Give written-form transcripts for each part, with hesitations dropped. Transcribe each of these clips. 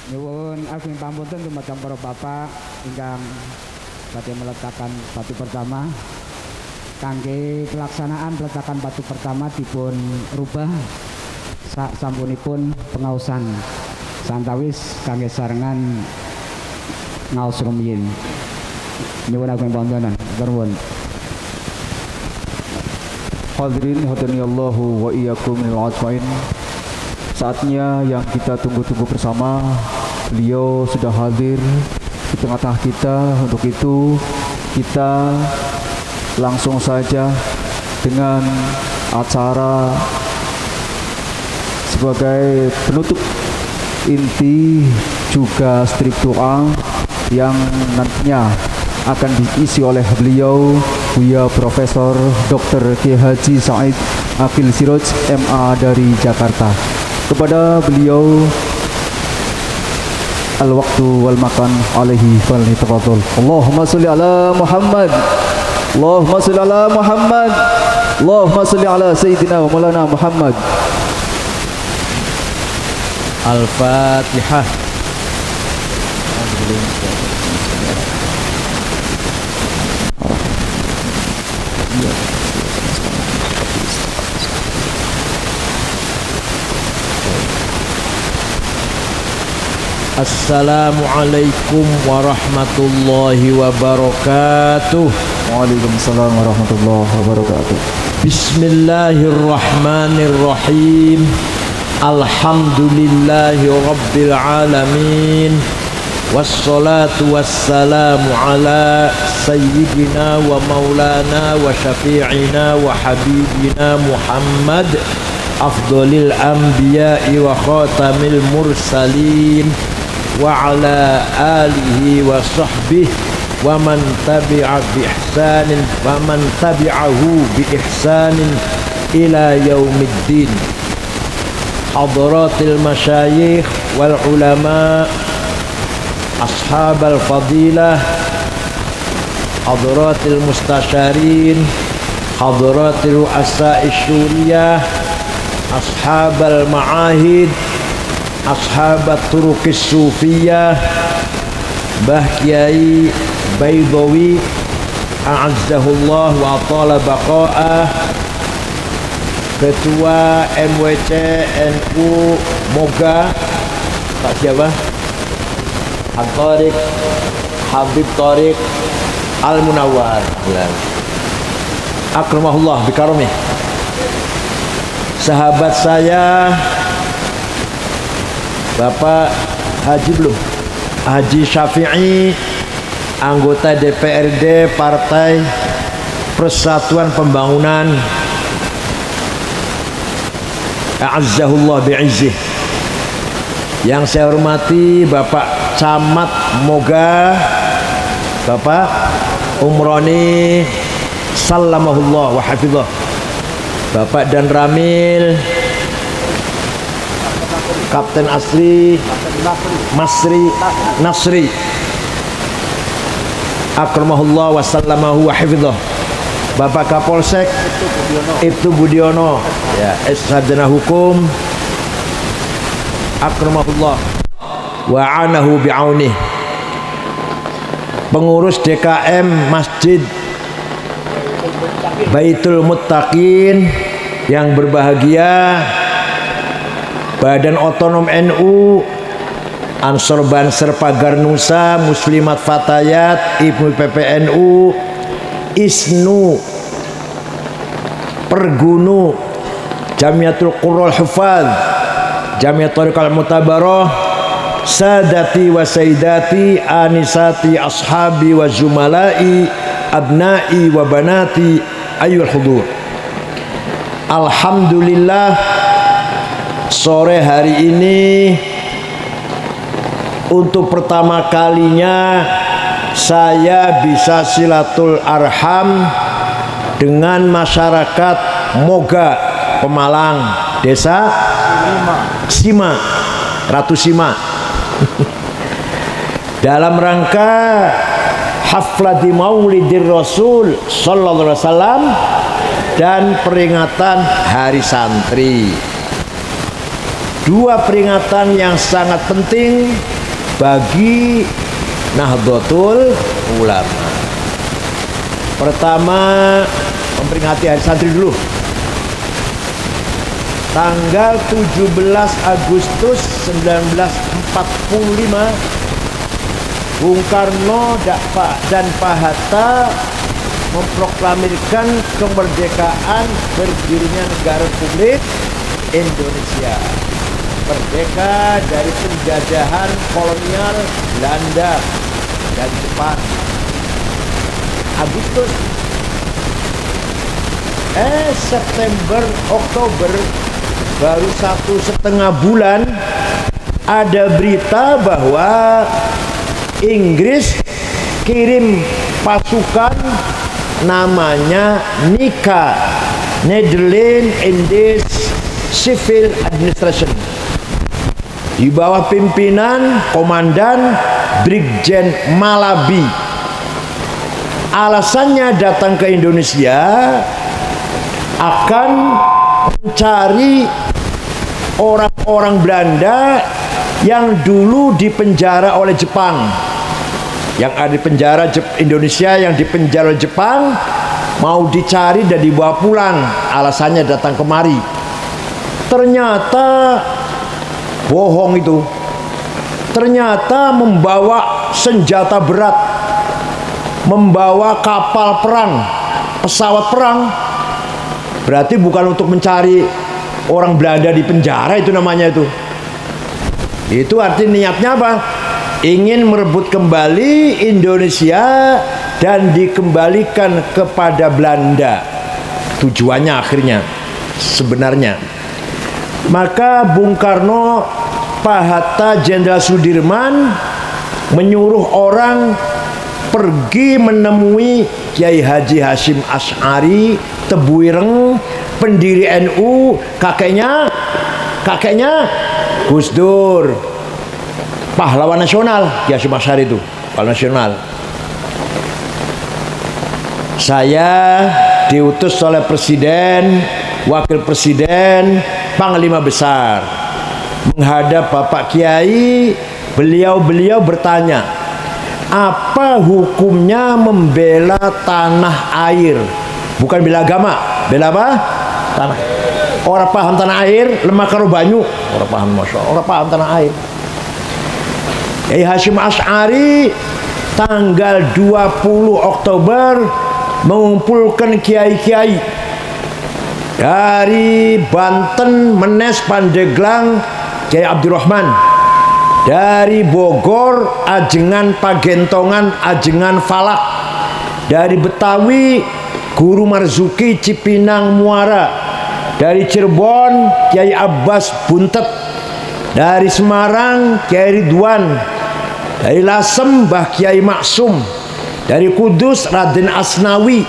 Nyuwun ageng pamunten dumateng para bapak ingkang badhe meletakkan batu pertama. Kangge pelaksanaan peletakan batu pertama dipun rubah sak sampunipun pengaosan santawis kangge sarengan ngaos rumiyin. Nyuwun ageng pamunten. Nuwun. Hadirin hadaniyallahu wa iyyakum minal ajmain. Saatnya yang kita tunggu-tunggu bersama, beliau sudah hadir di tengah-tengah kita. Untuk itu kita langsung saja dengan acara sebagai penutup inti juga strip doa yang nantinya akan diisi oleh beliau Buya Profesor Dr. Kiai Haji Said Akil Siroj MA dari Jakarta. Kepada beliau al-waktu wal makan alaihi falyatafadhal. Allahumma sholli ala Muhammad. Allahumma sholli ala Muhammad. Allahumma sholli ala sayyidina wa maulana Muhammad. Al-Fatihah. Assalamualaikum warahmatullahi wabarakatuh. Waalaikumsalam warahmatullahi wabarakatuh. Bismillahirrahmanirrahim. Alhamdulillahi rabbil alamin. Wassalatu wassalamu ala sayyidina wa maulana wa syafi'ina wa habibina Muhammad afdhalil anbiya'i wa khatamil mursalin wa ala alihi wa sahbihi wa man tabi'a bi ihsanin wa man tabi'ahu bi ihsanin ila yaumiddin. Hadratil masyayikh wal ulama, ashabal fadilah, hadratil mustasyarin, hadratil ru'asa'i syuriyah, ashabal ma'ahid, ashabat turukis sufiyah, Mbah Kiai Baidawi a'azzahullah wa atala baqa'ah, Ketua MWC NU Moga Pak siapa? Habib Tariq Al-Munawwar akramahullah bikaromih. Sahabat saya Bapak Haji belum? Haji Syafi'i, anggota DPRD Partai Persatuan Pembangunan A'azzahullah bi'izzih. Yang saya hormati Bapak Camat Moga, Bapak Umroni Sallamahullah wa hafizah, Bapak Dan Ramil, Kapten Asri, Nasri, akramahullah wa sallamahu wa hafizah, Bapak Kapolsek Ibtu Budiono, ya, sarjana hukum, akramahullah wa anahu bi'aunih, pengurus DKM Masjid Baitul Muttaqin yang berbahagia, Badan Otonom NU, Ansor Banser Pagar Nusa, Muslimat Fatayat, Ibnu PPNU, Isnu Pergunu, Jamiatul Qurrul Hufadz, Jamiatul Tariqah Mutabarah, Sadati wa Sayyidati, Anisati Ashabi wa Zumalai, Abnai wa Banati, ayyul hudur. Alhamdulillah, sore hari ini untuk pertama kalinya saya bisa silatul arham dengan masyarakat Moga Pemalang, Desa Sima, Ratu Sima dalam rangka haflati Maulidir Rasul sallallahu alaihi wasallam dan peringatan Hari Santri. Dua peringatan yang sangat penting bagi Nahdlatul Ulama. Pertama, memperingati Hari Santri dulu. Tanggal 17 Agustus 1945, Bung Karno dan Pak Hatta memproklamirkan kemerdekaan berdirinya negara Republik Indonesia, merdeka dari penjajahan kolonial Belanda dan Jepang. Agustus, September, Oktober, baru 1,5 bulan ada berita bahwa Inggris kirim pasukan namanya NICA, Netherlands Indies Civil Administration, di bawah pimpinan Komandan Brigjen Malabi. Alasannya datang ke Indonesia akan mencari orang-orang Belanda yang dulu dipenjara oleh Jepang, yang ada di penjara Indonesia, yang dipenjara oleh Jepang, mau dicari dan dibawa pulang. Alasannya datang kemari. Ternyata bohong itu. Ternyata membawa senjata berat, membawa kapal perang, pesawat perang. Berarti bukan untuk mencari orang Belanda di penjara, itu namanya itu. Itu arti niatnya apa? Ingin merebut kembali Indonesia dan dikembalikan kepada Belanda. Tujuannya akhirnya sebenarnya. Maka Bung Karno, Pak Hatta, Jenderal Sudirman menyuruh orang pergi menemui Kiai Haji Hasyim Asy'ari Tebuireng, pendiri NU, kakeknya Gus Dur, pahlawan nasional. Kiai Hasyim Asy'ari itu pahlawan nasional. Saya diutus oleh Presiden, Wakil Presiden, Panglima Besar menghadap Bapak Kiai. Beliau bertanya, apa hukumnya membela tanah air? Bukan bela agama, bela apa? Tanah. Orang paham tanah air, lemah karo banyu. Orang paham, masya Allah, orang paham tanah air. Kiai Hasyim Asy'ari tanggal 20 Oktober mengumpulkan kiai-kiai dari Banten, Menes, Pandeglang, Kiai Abdurrahman, dari Bogor, Ajengan, Pagentongan, Ajengan, Falak, dari Betawi, Guru Marzuki, Cipinang, Muara, dari Cirebon, Kiai Abbas Buntet, dari Semarang, Kiai Ridwan, dari Lasem, Mbah Kiai Maksum, dari Kudus, Raden Asnawi,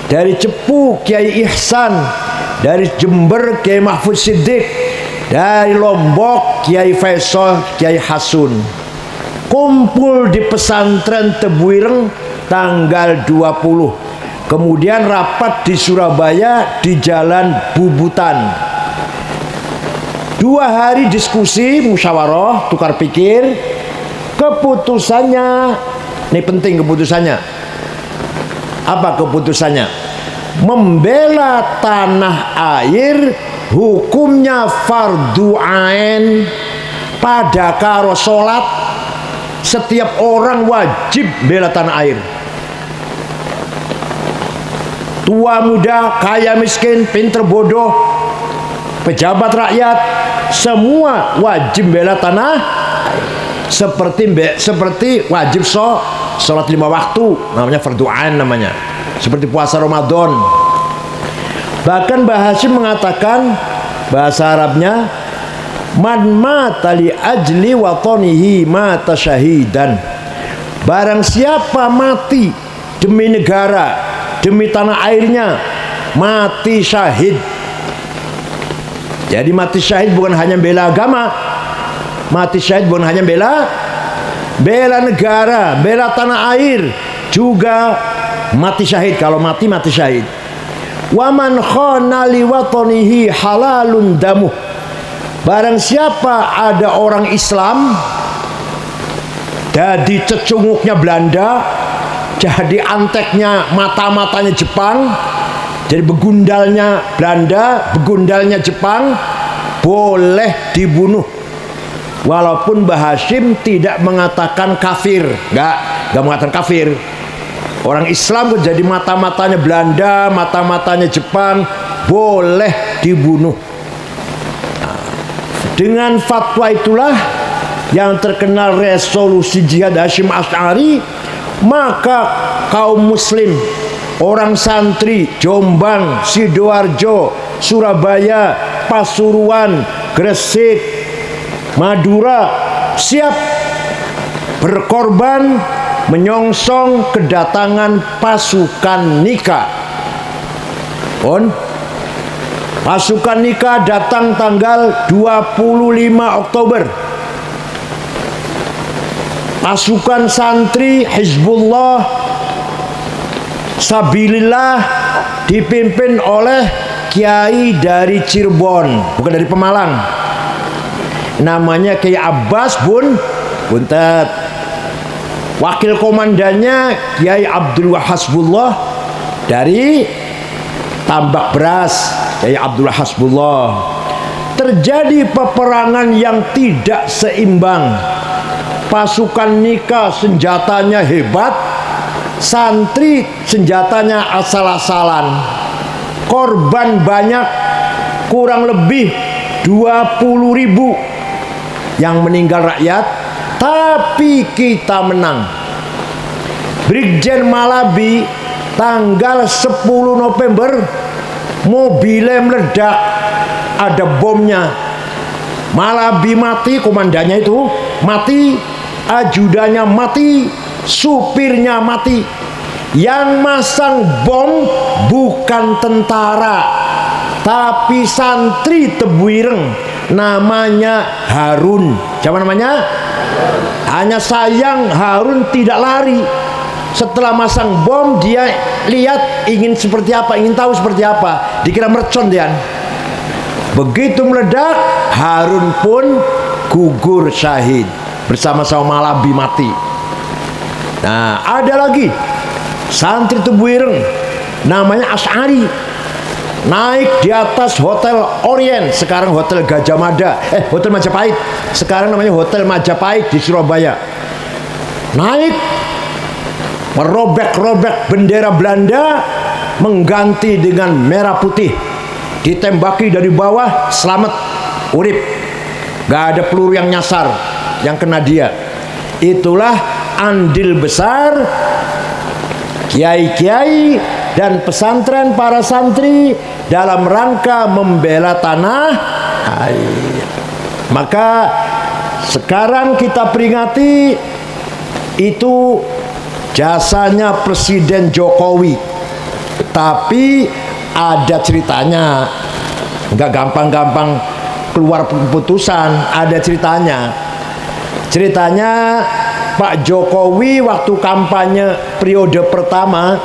dari Cepu, Kiai Ihsan, dari Jember, Kiai Mahfud Siddiq, dari Lombok, Kiai Faisal, Kiai Hasun. Kumpul di pesantren Tebuireng tanggal 20. Kemudian rapat di Surabaya di Jalan Bubutan. 2 hari diskusi, musyawarah, tukar pikir. Keputusannya, ini penting keputusannya. Apa keputusannya? Membela tanah air hukumnya fardu ain. Pada karo salat, setiap orang wajib bela tanah air. Tua muda, kaya miskin, pinter bodoh, pejabat rakyat, semua wajib bela tanah air. Seperti wajib sholat 5 waktu, namanya fardu ain namanya. Seperti puasa Ramadan. Bahkan Mbah Hasyim mengatakan, bahasa Arabnya, man mata li ajli watanihi mata syahidan. Barang siapa mati demi negara, demi tanah airnya, mati syahid. Jadi mati syahid bukan hanya bela agama, mati syahid bukan hanya bela negara, bela tanah air, juga mati syahid. Kalau mati syahid. Waman khana li watanihi halalun damuh. Barang siapa ada orang Islam jadi cecunguknya Belanda, jadi anteknya mata-matanya Jepang, jadi begundalnya Belanda, begundalnya Jepang, boleh dibunuh. Walaupun Mbah Hashim tidak mengatakan kafir, nggak mengatakan kafir. Orang Islam jadi mata-matanya Belanda, mata-matanya Jepang, boleh dibunuh. Nah, dengan fatwa itulah yang terkenal resolusi jihad Hasyim Asy'ari, maka kaum muslim, orang santri Jombang, Sidoarjo, Surabaya, Pasuruan, Gresik, Madura siap berkorban menyongsong kedatangan pasukan Nika. Pasukan Nika datang tanggal 25 Oktober. Pasukan santri Hizbullah Sabilillah dipimpin oleh kiai dari Cirebon, bukan dari Pemalang. Namanya Kiai Abbas Buntet. Wakil komandannya Kiai Abdul Hasbullah dari Tambak Beras, Kiai Abdul Hasbullah. Terjadi peperangan yang tidak seimbang. Pasukan Nika senjatanya hebat, santri senjatanya asal-asalan. Korban banyak, kurang lebih 20.000 yang meninggal rakyat, tapi kita menang. Brigjen Malabi tanggal 10 November mobilnya meledak, ada bomnya. Malabi mati, komandannya itu mati, ajudannya mati, supirnya mati. Yang masang bom bukan tentara, tapi santri Tebuireng, namanya Harun. Siapa namanya? Hanya sayang Harun tidak lari. Setelah masang bom, dia lihat ingin seperti apa, ingin tahu seperti apa. Dikira mercon dia. Begitu meledak, Harun pun gugur syahid bersama-sama Malabi mati. Nah, ada lagi santri Tebuireng namanya Asy'ari, naik di atas Hotel Orient, sekarang Hotel Gajah Mada, Hotel Majapahit, sekarang namanya Hotel Majapahit di Surabaya. Naik, merobek-robek bendera Belanda, mengganti dengan merah putih. Ditembaki dari bawah, selamat, urip. Gak ada peluru yang nyasar, yang kena dia. Itulah andil besar kiai-kiai dan pesantren para santri dalam rangka membela tanah air. Maka sekarang kita peringati itu jasanya Presiden Jokowi, tapi ada ceritanya, nggak gampang-gampang keluar keputusan, ada ceritanya. Ceritanya Pak Jokowi waktu kampanye periode pertama,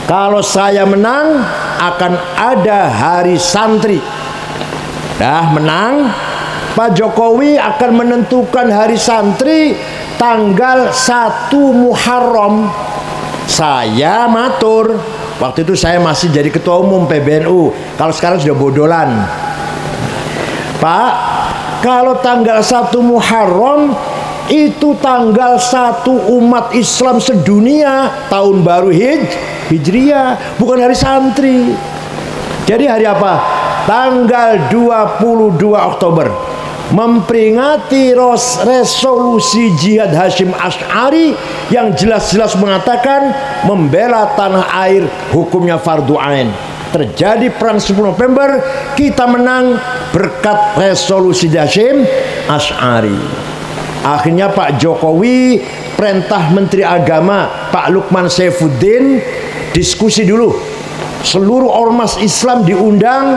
kalau saya menang akan ada hari santri. Dah menang, Pak Jokowi akan menentukan hari santri tanggal 1 Muharram. Saya matur, waktu itu saya masih jadi ketua umum PBNU, kalau sekarang sudah bodolan. Pak, kalau tanggal 1 Muharram itu tanggal 1 umat Islam sedunia, tahun baru Hijriah, bukan hari santri. Jadi hari apa? Tanggal 22 Oktober, memperingati resolusi jihad Hasyim Asy'ari yang jelas-jelas mengatakan membela tanah air hukumnya fardu ain. Terjadi perang 10 November, kita menang berkat resolusi Hasyim Asy'ari. Akhirnya Pak Jokowi perintah Menteri Agama Pak Lukman Saifuddin, diskusi dulu. Seluruh ormas Islam diundang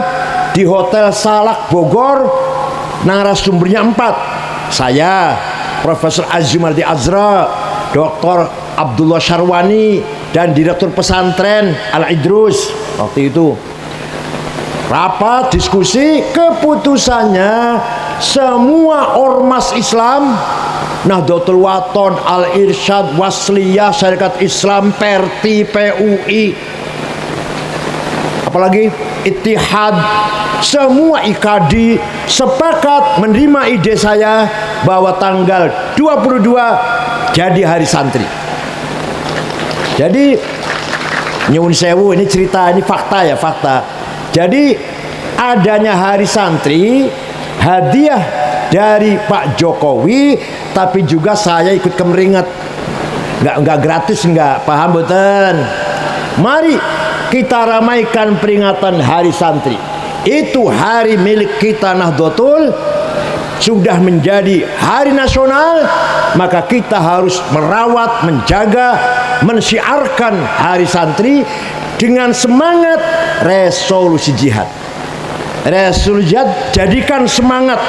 di Hotel Salak Bogor. Narasumbernya 4. Saya, Profesor Azumardi Azra, Dr. Abdullah Syarwani, dan Direktur Pesantren Al-Idrus. Waktu itu rapat diskusi, keputusannya semua ormas Islam Nahdlatul Wathon, Al-Irsyad, Wasliyah, Syarikat Islam, Perti, PUI, apalagi Ittihad, semua IKADI sepakat menerima ide saya bahwa tanggal 22 jadi hari santri. Jadi nyuwun sewu, ini cerita, ini fakta ya, fakta. Jadi adanya hari santri hadiah dari Pak Jokowi, tapi juga saya ikut kemeringat. Nggak gratis, nggak, paham betul. Mari kita ramaikan peringatan hari santri. Itu hari milik kita Nahdlatul, sudah menjadi hari nasional, maka kita harus merawat, menjaga, mensyiarkan hari santri dengan semangat resolusi jihad. Resolusi jihad jadikan semangat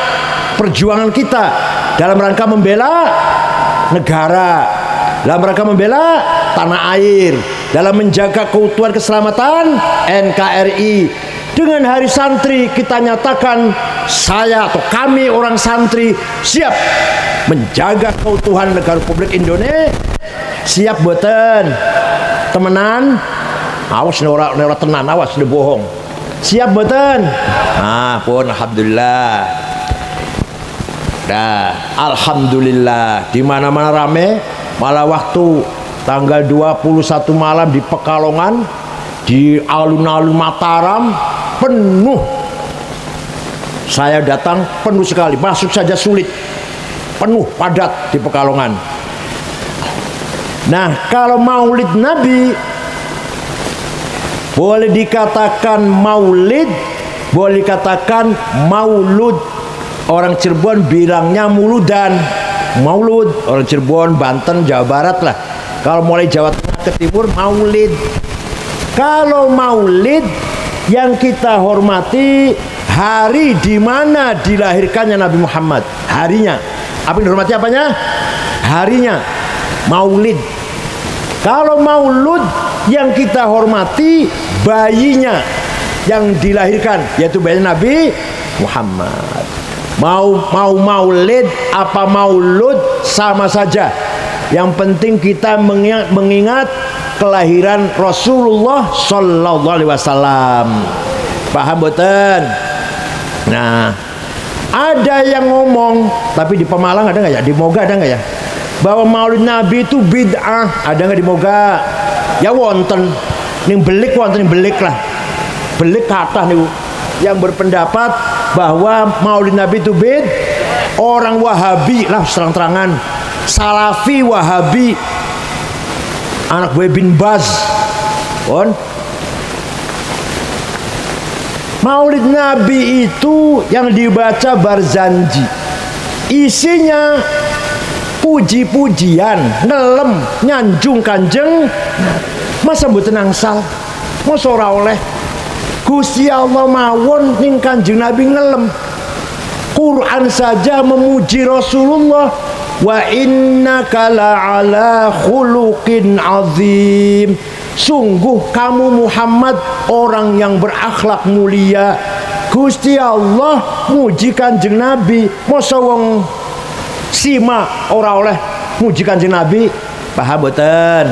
perjuangan kita dalam rangka membela negara, dalam rangka membela tanah air, dalam menjaga keutuhan keselamatan NKRI. Dengan hari santri kita nyatakan, saya atau kami orang santri siap menjaga keutuhan negara Republik Indonesia. Siap boten temenan, awas ora tenan, awas udah bohong. Siap boten? Ah pun alhamdulillah. Dah, alhamdulillah di mana-mana rame. Malah waktu tanggal 21 malam di Pekalongan, di alun-alun Mataram penuh. Saya datang penuh sekali, masuk saja sulit, penuh padat di Pekalongan. Nah, kalau maulid Nabi boleh dikatakan maulid, boleh dikatakan maulud. Orang Cirebon bilangnya muludan, maulud. Orang Cirebon, Banten, Jawa Barat lah. Kalau mulai Jawa Tengah ke Timur maulid. Kalau maulid yang kita hormati hari di mana dilahirkannya Nabi Muhammad, harinya. Apa yang dihormati apanya? Harinya. Maulid. Kalau maulud yang kita hormati bayinya yang dilahirkan, yaitu bayi Nabi Muhammad. Mau maulid apa maulud sama saja. Yang penting kita mengingat kelahiran Rasulullah Sallallahu Alaihi Wasallam. Paham boten? Nah, ada yang ngomong, tapi di Pemalang ada nggak ya? Di Moga ada nggak ya? Bahwa maulid Nabi itu bid'ah. Ada nggak di Moga? Ya wonten. Ning belik wonten, ning belik lah. Belik kata nih yang berpendapat bahwa maulid Nabi itu orang Wahabi lah, terang-terangan Salafi Wahabi, anak gue bin Baz. Maulid Nabi itu yang dibaca Barzanji, isinya puji-pujian, ngelem, nyanjung kanjeng. Masa mboten angsal, masa ora oleh. Gusti Allah mawon ning kanjeng Nabi ngelem. Quran saja memuji Rasulullah, wa innaka la'ala khuluqin azim. Sungguh kamu Muhammad orang yang berakhlak mulia. Gusti Allah muji kanjeng Nabi, masa wong sima ora oleh muji kanjeng Nabi. Paham boten?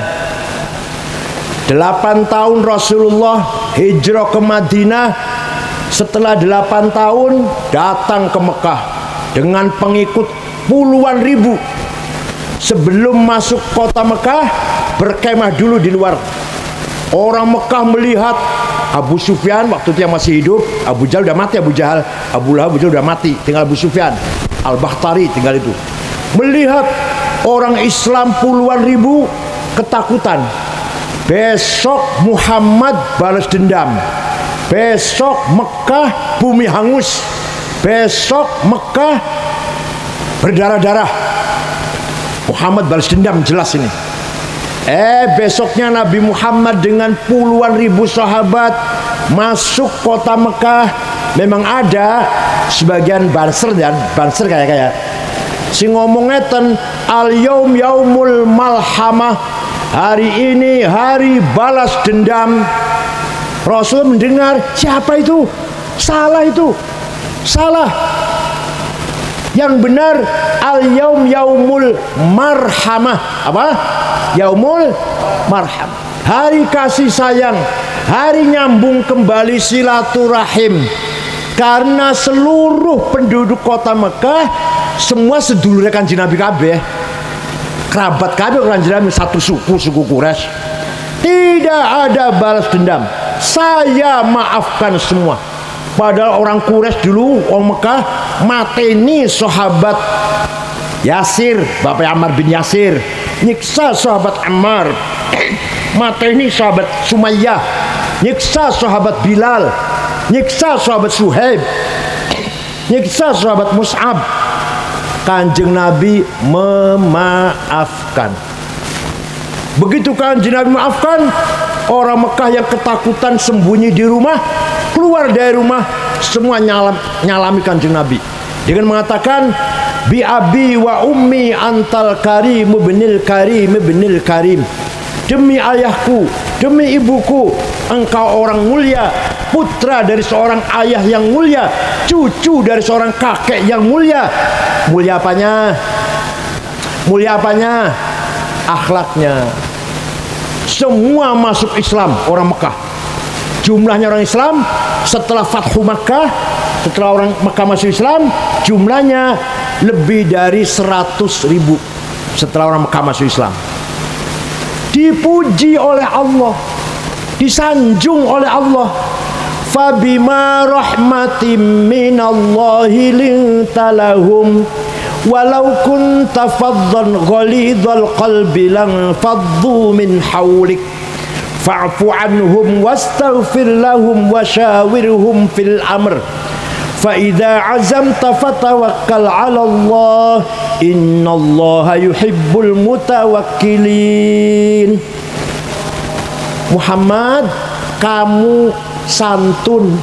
8 tahun Rasulullah hijrah ke Madinah. Setelah 8 tahun datang ke Mekah dengan pengikut puluhan ribu. Sebelum masuk kota Mekah berkemah dulu di luar. Orang Mekah melihat Abu Sufyan waktu itu yang masih hidup. Abu Jahal udah mati, Abu Jahal, Abu Lahab udah mati, tinggal Abu Sufyan, Al-Bakhtari tinggal itu. Melihat orang Islam puluhan ribu ketakutan. Besok Muhammad balas dendam. Besok Mekah bumi hangus. Besok Mekah berdarah-darah. Muhammad balas dendam, jelas ini. Besoknya Nabi Muhammad dengan puluhan ribu sahabat masuk kota Mekah. Memang ada sebagian banser dan banser kayak si ngomong ngeten, al yaum yaumul malhamah, hari ini hari balas dendam. Rasul mendengar, siapa itu? Salah itu, salah. Yang benar al-yaum yaumul marhamah. Apa? Yaumul marhamah. Hari kasih sayang, hari nyambung kembali silaturahim. Karena seluruh penduduk kota Mekah semua sedulurnya Kanjeng Nabi kabeh. Kerabat kabeh Kanjeng Nabi, satu suku Quraisy. Tidak ada balas dendam. Saya maafkan semua. Padahal orang Quraisy dulu, orang Mekah mateni sahabat Yasir, Bapak Ammar bin Yasir, nyiksa sahabat Ammar, mateni sahabat Sumayyah, nyiksa sahabat Bilal, nyiksa sahabat Suhaib, nyiksa sahabat Mus'ab. Kanjeng Nabi memaafkan. Begitu Kanjeng Nabi memaafkan, orang Mekah yang ketakutan sembunyi di rumah, keluar dari rumah, semua nyalami Kanjeng Nabi dengan mengatakan, bi abi wa ummi antal karim ibnil karim ibnil karim. Demi ayahku, demi ibuku, engkau orang mulia, putra dari seorang ayah yang mulia, cucu dari seorang kakek yang mulia. Mulia apanya? Mulia apanya? Akhlaknya. Semua masuk Islam orang Mekah. Jumlahnya orang Islam setelah Fathu Makkah, setelah orang Mekah masuk Islam, jumlahnya lebih dari 100.000 setelah orang Mekah masuk Islam. Dipuji oleh Allah, disanjung oleh Allah. Fabima rahmatim minallahi linta lahum walau kunta faddan ghalidhal qalbi lan faddu min hawlik fa'fu anhum wastaghfir lahum washawirhum fil amr fa idza azamta fatawakkal 'ala Allah innallaha yuhibbul mutawakkilin. Muhammad, kamu santun,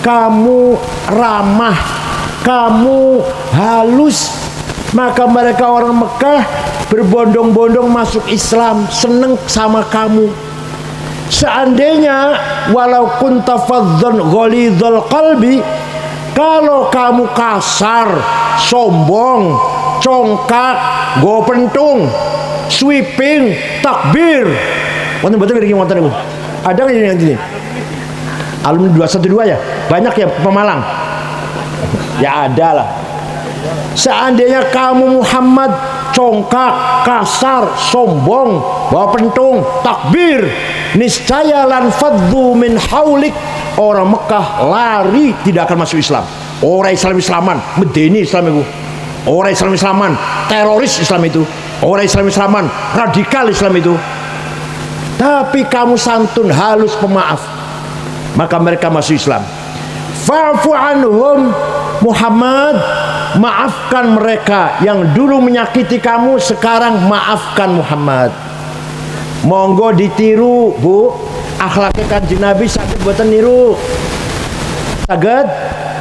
kamu ramah, kamu halus, maka mereka orang Mekah berbondong-bondong masuk Islam, seneng sama kamu. Seandainya walau kunta faddan ghalidhal qalbi, kalau kamu kasar, sombong, congkak, go pentung, sweeping, takbir, wonten-wonten iki wonten niku. Ada nggak yang gini? Alumni 212 ya? Banyak ya Pemalang? Ya ada lah. Seandainya kamu Muhammad congkak, kasar, sombong, bawa pentung, takbir, niscaya lan faddu min haulik, orang Mekah lari tidak akan masuk Islam. Orang Islam-Islaman, medeni Islam itu. Orang Islam-Islaman, teroris Islam itu. Orang Islam-Islaman, radikal Islam itu. Tapi kamu santun, halus, pemaaf, maka mereka masuk Islam. Fa'fu anhum, Muhammad, maafkan mereka yang dulu menyakiti kamu, sekarang maafkan Muhammad. Monggo ditiru, Bu, akhlaknya Kanjeng Nabi. Saged mboten niru? Saged?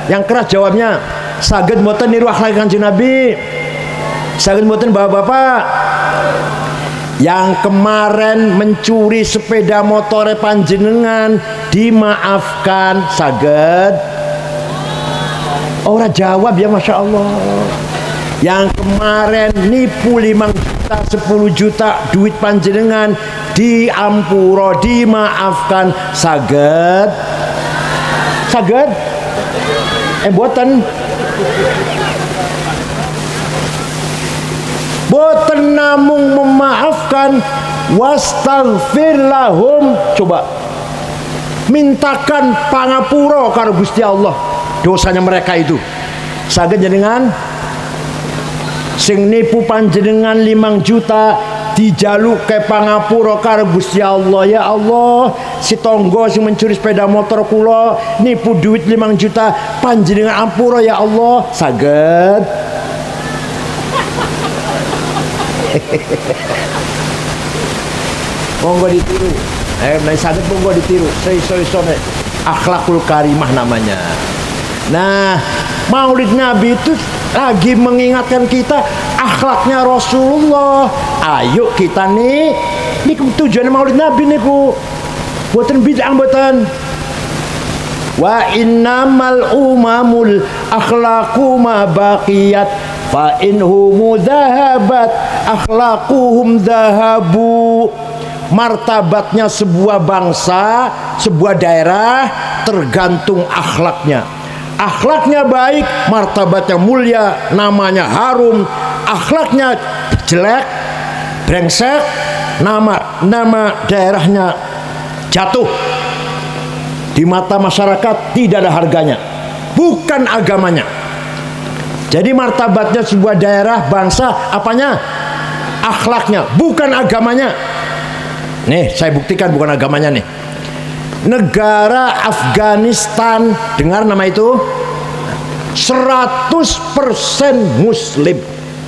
Yang keras jawabnya. Saged mboten niru akhlak Kanjeng Nabi? Saged mboten Bapak-bapak? Yang kemarin mencuri sepeda motor panjenengan dimaafkan, saged? Orang jawab ya, Masya Allah. Yang kemarin nipu 5 juta, 10 juta duit panjenengan diampuro, dimaafkan, saged? Saged? Boten. Boten namung memaafkan, wastaghfir lahum, coba mintakan pangapura karo Gusti Allah dosanya mereka itu. Saged jenengan? Sing nipu panjenengan 5 juta dijaluk ke pangapura karo Gusti Allah. Ya Allah, si tonggo sing mencuri sepeda motor kula nipu duit 5 juta, panjenengan ampura ya Allah. Saged? Monggo ditiru. Saged monggo ditiru. Soi-soi akhlakul karimah namanya. Nah, Maulid Nabi itu lagi mengingatkan kita akhlaknya Rasulullah. Ayo kita nih, ini tujuan Maulid Nabi niku. Boten bid'ah boten. Wa innamal umamul akhlaqu ma baqiyat. fa inhum dhahabat akhlaquhum dhahabu. Martabatnya sebuah bangsa, sebuah daerah tergantung akhlaknya. Akhlaknya baik, martabatnya mulia, namanya harum. Akhlaknya jelek, brengsek, nama daerahnya jatuh. Di mata masyarakat tidak ada harganya. Bukan agamanya. Jadi martabatnya sebuah daerah, bangsa, apanya? Akhlaknya, bukan agamanya. Nih, saya buktikan bukan agamanya nih. Negara Afghanistan, dengar nama itu? 100% muslim.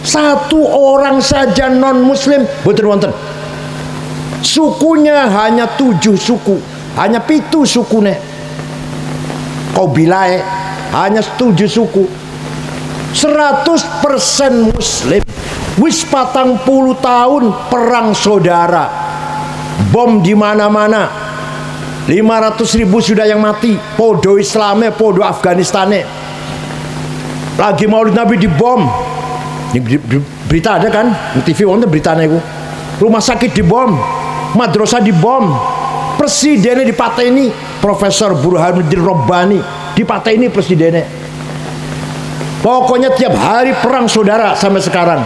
Satu orang saja non muslim boten wonten. Sukunya hanya 7 suku, hanya 7 sukune. Kabilah hanya 7 suku. 100% muslim. Wis 40 tahun perang saudara. Bom di mana-mana. 500.000 sudah yang mati. Podo Islamnya, podo Afganistane. Lagi Maulid Nabi dibom. Berita ada kan? Di TV wonten beritanya itu. Rumah sakit dibom, madrasah dibom. Presidennya dipateni, Profesor Burhanuddin Rabbani dipateni presidennya. Pokoknya tiap hari perang saudara sampai sekarang.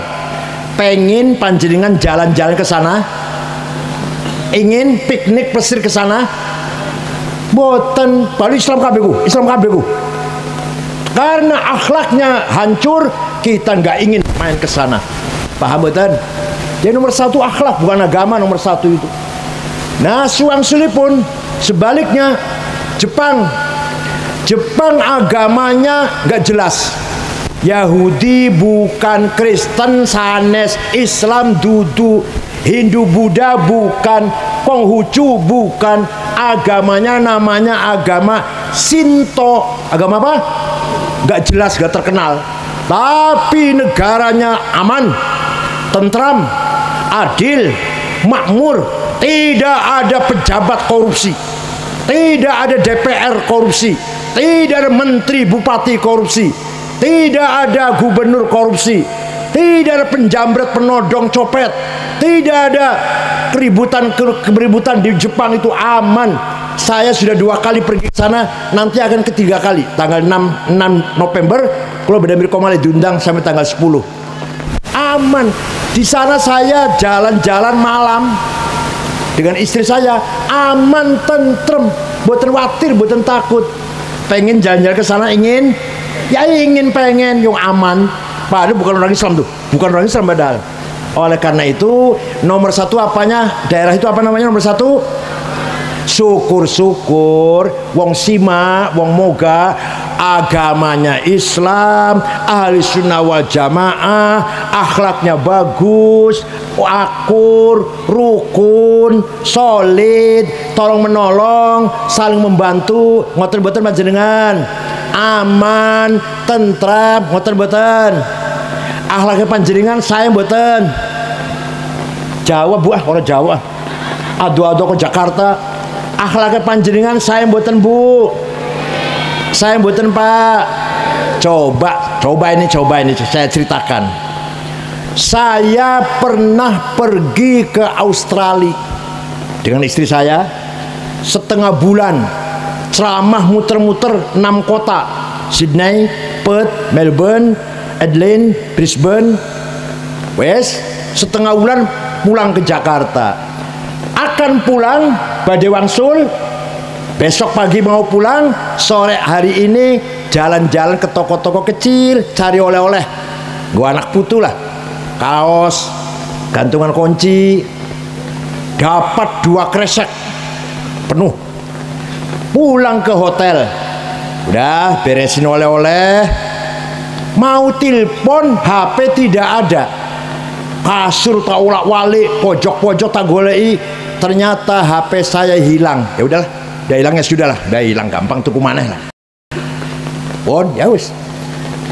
Pengen panjenengan jalan-jalan ke sana? Ingin piknik pesir ke sana? Boten, balik Islam kabehku, Islam kabehku. Karena akhlaknya hancur, kita nggak ingin main ke sana. Paham boten? Jadi nomor 1 akhlak, bukan agama nomor 1 itu. Nah, suang-suli pun sebaliknya. Jepang agamanya nggak jelas. Yahudi bukan, Kristen sanes, Islam dudu, Hindu Buddha bukan, Konghucu bukan. Agamanya namanya agama Shinto. Agama apa? Gak jelas, gak terkenal. Tapi negaranya aman, tentram, adil, makmur. Tidak ada pejabat korupsi, tidak ada DPR korupsi, tidak ada menteri bupati korupsi, tidak ada gubernur korupsi, tidak ada penjambret penodong copet, tidak ada keributan di Jepang. Itu aman. Saya sudah 2 kali pergi ke sana, nanti akan ketiga kali tanggal 6 November kalau Bedamir Komale diundang sampai tanggal 10. Aman. Di sana saya jalan-jalan malam dengan istri saya, aman, tentrem, boten khawatir, boten takut. Pengen jalan-jalan ke sana, ingin pengen yang aman. Padahal bukan orang Islam tuh, bukan orang Islam padahal. Oleh karena itu nomor 1 apanya? Daerah itu apa namanya nomor 1? Syukur-syukur wong sima, wong moga agamanya Islam, ahli sunnah wal jamaah, akhlaknya bagus, akur, rukun, solid, tolong menolong, saling membantu, ngoten-ngoten panjenengan, aman, tentram, ngoten-ngoten. Akhlaknya panjenengan saya mboten. Jawa Bu, orang Jawa. Ado-ado ke Jakarta. Akhlaknya panjenengan saya mboten Bu. Saya mboten Pak. Coba ini saya ceritakan. Saya pernah pergi ke Australia dengan istri saya setengah bulan, ceramah muter-muter 6 kota. Sydney, Perth, Melbourne, Adelaide, Brisbane. Wes, setengah bulan pulang ke Jakarta. Akan pulang badhe wangsul, besok pagi mau pulang, sore hari ini jalan-jalan ke toko-toko kecil cari oleh-oleh. Gua anak putu lah, kaos, gantungan kunci, dapat 2 kresek penuh. Pulang ke hotel, udah beresin oleh-oleh, mau telepon HP tidak ada, kasur tak ulak-walik, pojok-pojok tak golei, ternyata HP saya hilang. Ya udahlah, udah hilang ya sudahlah, udah hilang, gampang tuku maneh lah. Pon ya wis.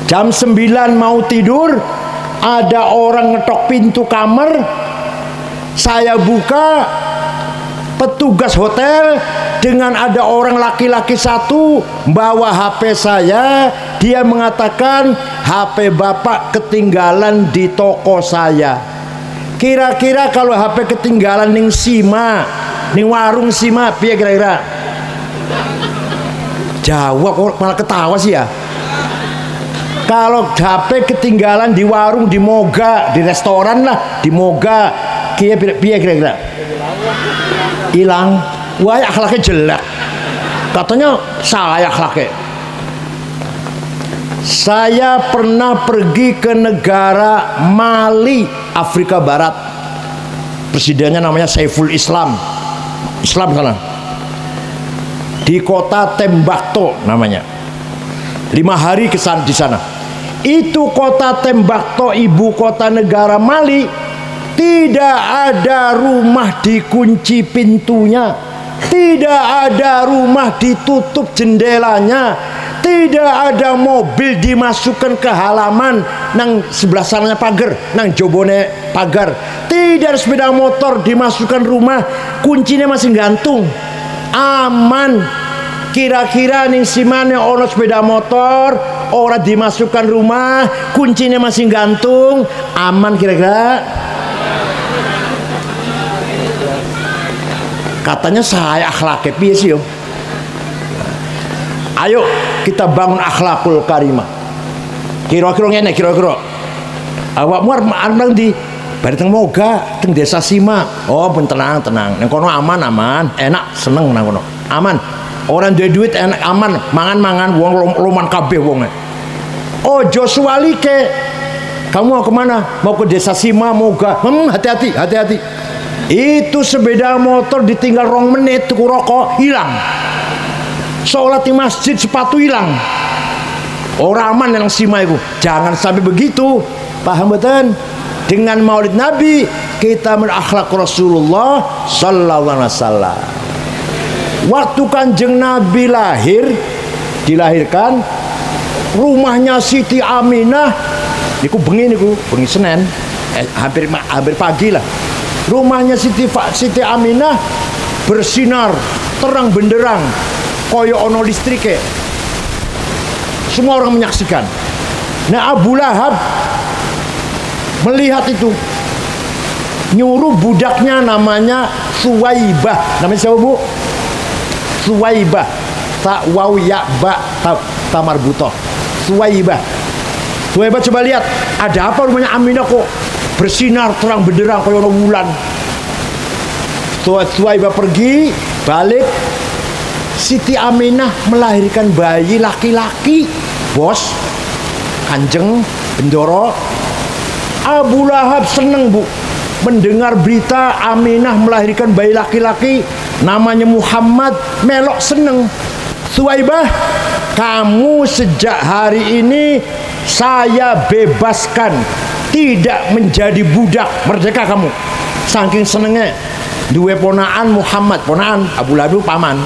Jam 9 mau tidur, ada orang ngetok pintu kamar. Saya buka, petugas hotel dengan ada orang laki-laki 1 bawa HP saya, Dia mengatakan HP bapak ketinggalan di toko saya. Kira-kira kalau HP ketinggalan ning Sima, ning warung Sima, piye kira-kira? Jawab kok malah ketawa sih ya. Kalau HP ketinggalan di warung, di Moga, di restoran lah, di Moga, piye kira-kira? Hilang. Wah, akhlaknya jelek. Katanya saya akhlaknya. Saya pernah pergi ke negara Mali, Afrika Barat. Presidennya namanya Saiful Islam. Islam sana. Di kota Tembakto namanya. 5 hari kesan di sana. Itu kota Tembakto, ibu kota negara Mali, tidak ada rumah dikunci pintunya, tidak ada rumah ditutup jendelanya, tidak ada mobil dimasukkan ke halaman nang sebelah sananya pagar, nang jobone pagar, tidak ada sepeda motor dimasukkan rumah, kuncinya masih gantung, aman. Kira-kira ning simane ono sepeda motor, ora dimasukkan rumah, kuncinya masih gantung, aman kira-kira? Katanya saya akhlaknya piye sih, Om? Ayo kita bangun akhlakul karimah. Kira-kira ngene, kira-kira awakmu arep di bari teng Moga, teng Desa Sima. Oh, pun tenang. Nang kono aman, enak, seneng nang kono. Aman. Orang duwe duit enak, aman, mangan wong loman kabeh wonge. Ojo suwalike. Kamu mau kemana? Mau ke Desa Sima, Moga. Hati-hati. Itu sepeda motor ditinggal 2 menit tuku rokok hilang. Sholat di masjid sepatu hilang. Orang aman yang Sima itu. Jangan sampai begitu. Paham betul? Dengan Maulid Nabi kita merakhlak Rasulullah sallallahu alaihi wasallam. Waktu Kanjeng Nabi dilahirkan, rumahnya Siti Aminah niku bengi Senin, hampir pagi lah. Rumahnya Siti Aminah bersinar terang benderang koyo ono listrike. Semua orang menyaksikan. Nah, Abu Lahab melihat itu, nyuruh budaknya namanya Suwaibah. Namanya siapa, Bu? Suwaibah, tak waw ya ba ta marbutoh. Suwaibah coba lihat, ada apa rumahnya Aminah kok bersinar terang benderang kayak bulan. Suwaibah pergi balik, Siti Aminah melahirkan bayi laki-laki, bos, Kanjeng Bendoro. Abu Lahab seneng, Bu, mendengar berita Aminah melahirkan bayi laki-laki namanya Muhammad, melok seneng. Suwaibah, kamu sejak hari ini saya bebaskan, tidak menjadi budak, merdeka kamu. Saking senengnya duwe ponaan Muhammad, ponaan Abu Lahab paman.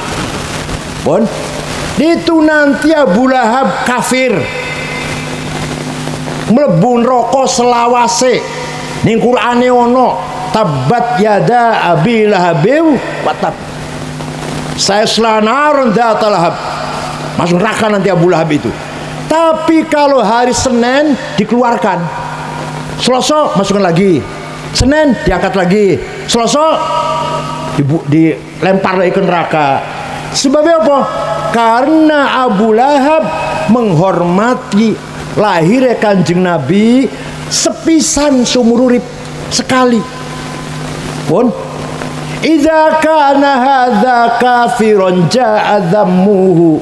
Pun itu nanti Abu Lahab kafir, mlebu neraka selawase. Ning Qur'ane ono tabat yada abi lahabin watab. Saya selanar data lahab, masuk neraka nanti Abu Lahab itu. Tapi kalau hari Senin dikeluarkan, Selasa masukkan lagi, Senin diangkat lagi, Selasa dilempar lagi ke neraka. Sebabnya apa? Karena Abu Lahab menghormati lahirnya Kanjeng Nabi sepisan seumur urip sekali. Pun idza kana hadza kafiron ja'a dhammuhu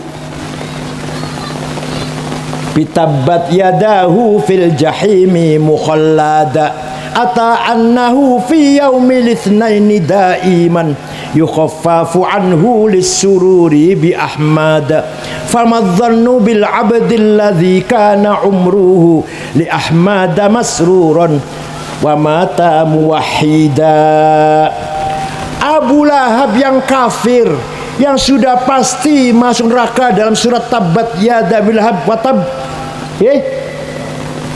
bitabbat yadahu fil jahimi mukhallada ata annahu fi yaumil itsnaini daiman yukhaffafu anhu lis-sururi bi ahmad famadhannu bil abdil ladzi kana umruhu li ahmad masruran wa mata muwahhida. Abu Lahab yang kafir, yang sudah pasti masuk neraka dalam surat Tabat yada Abil Lahab watab.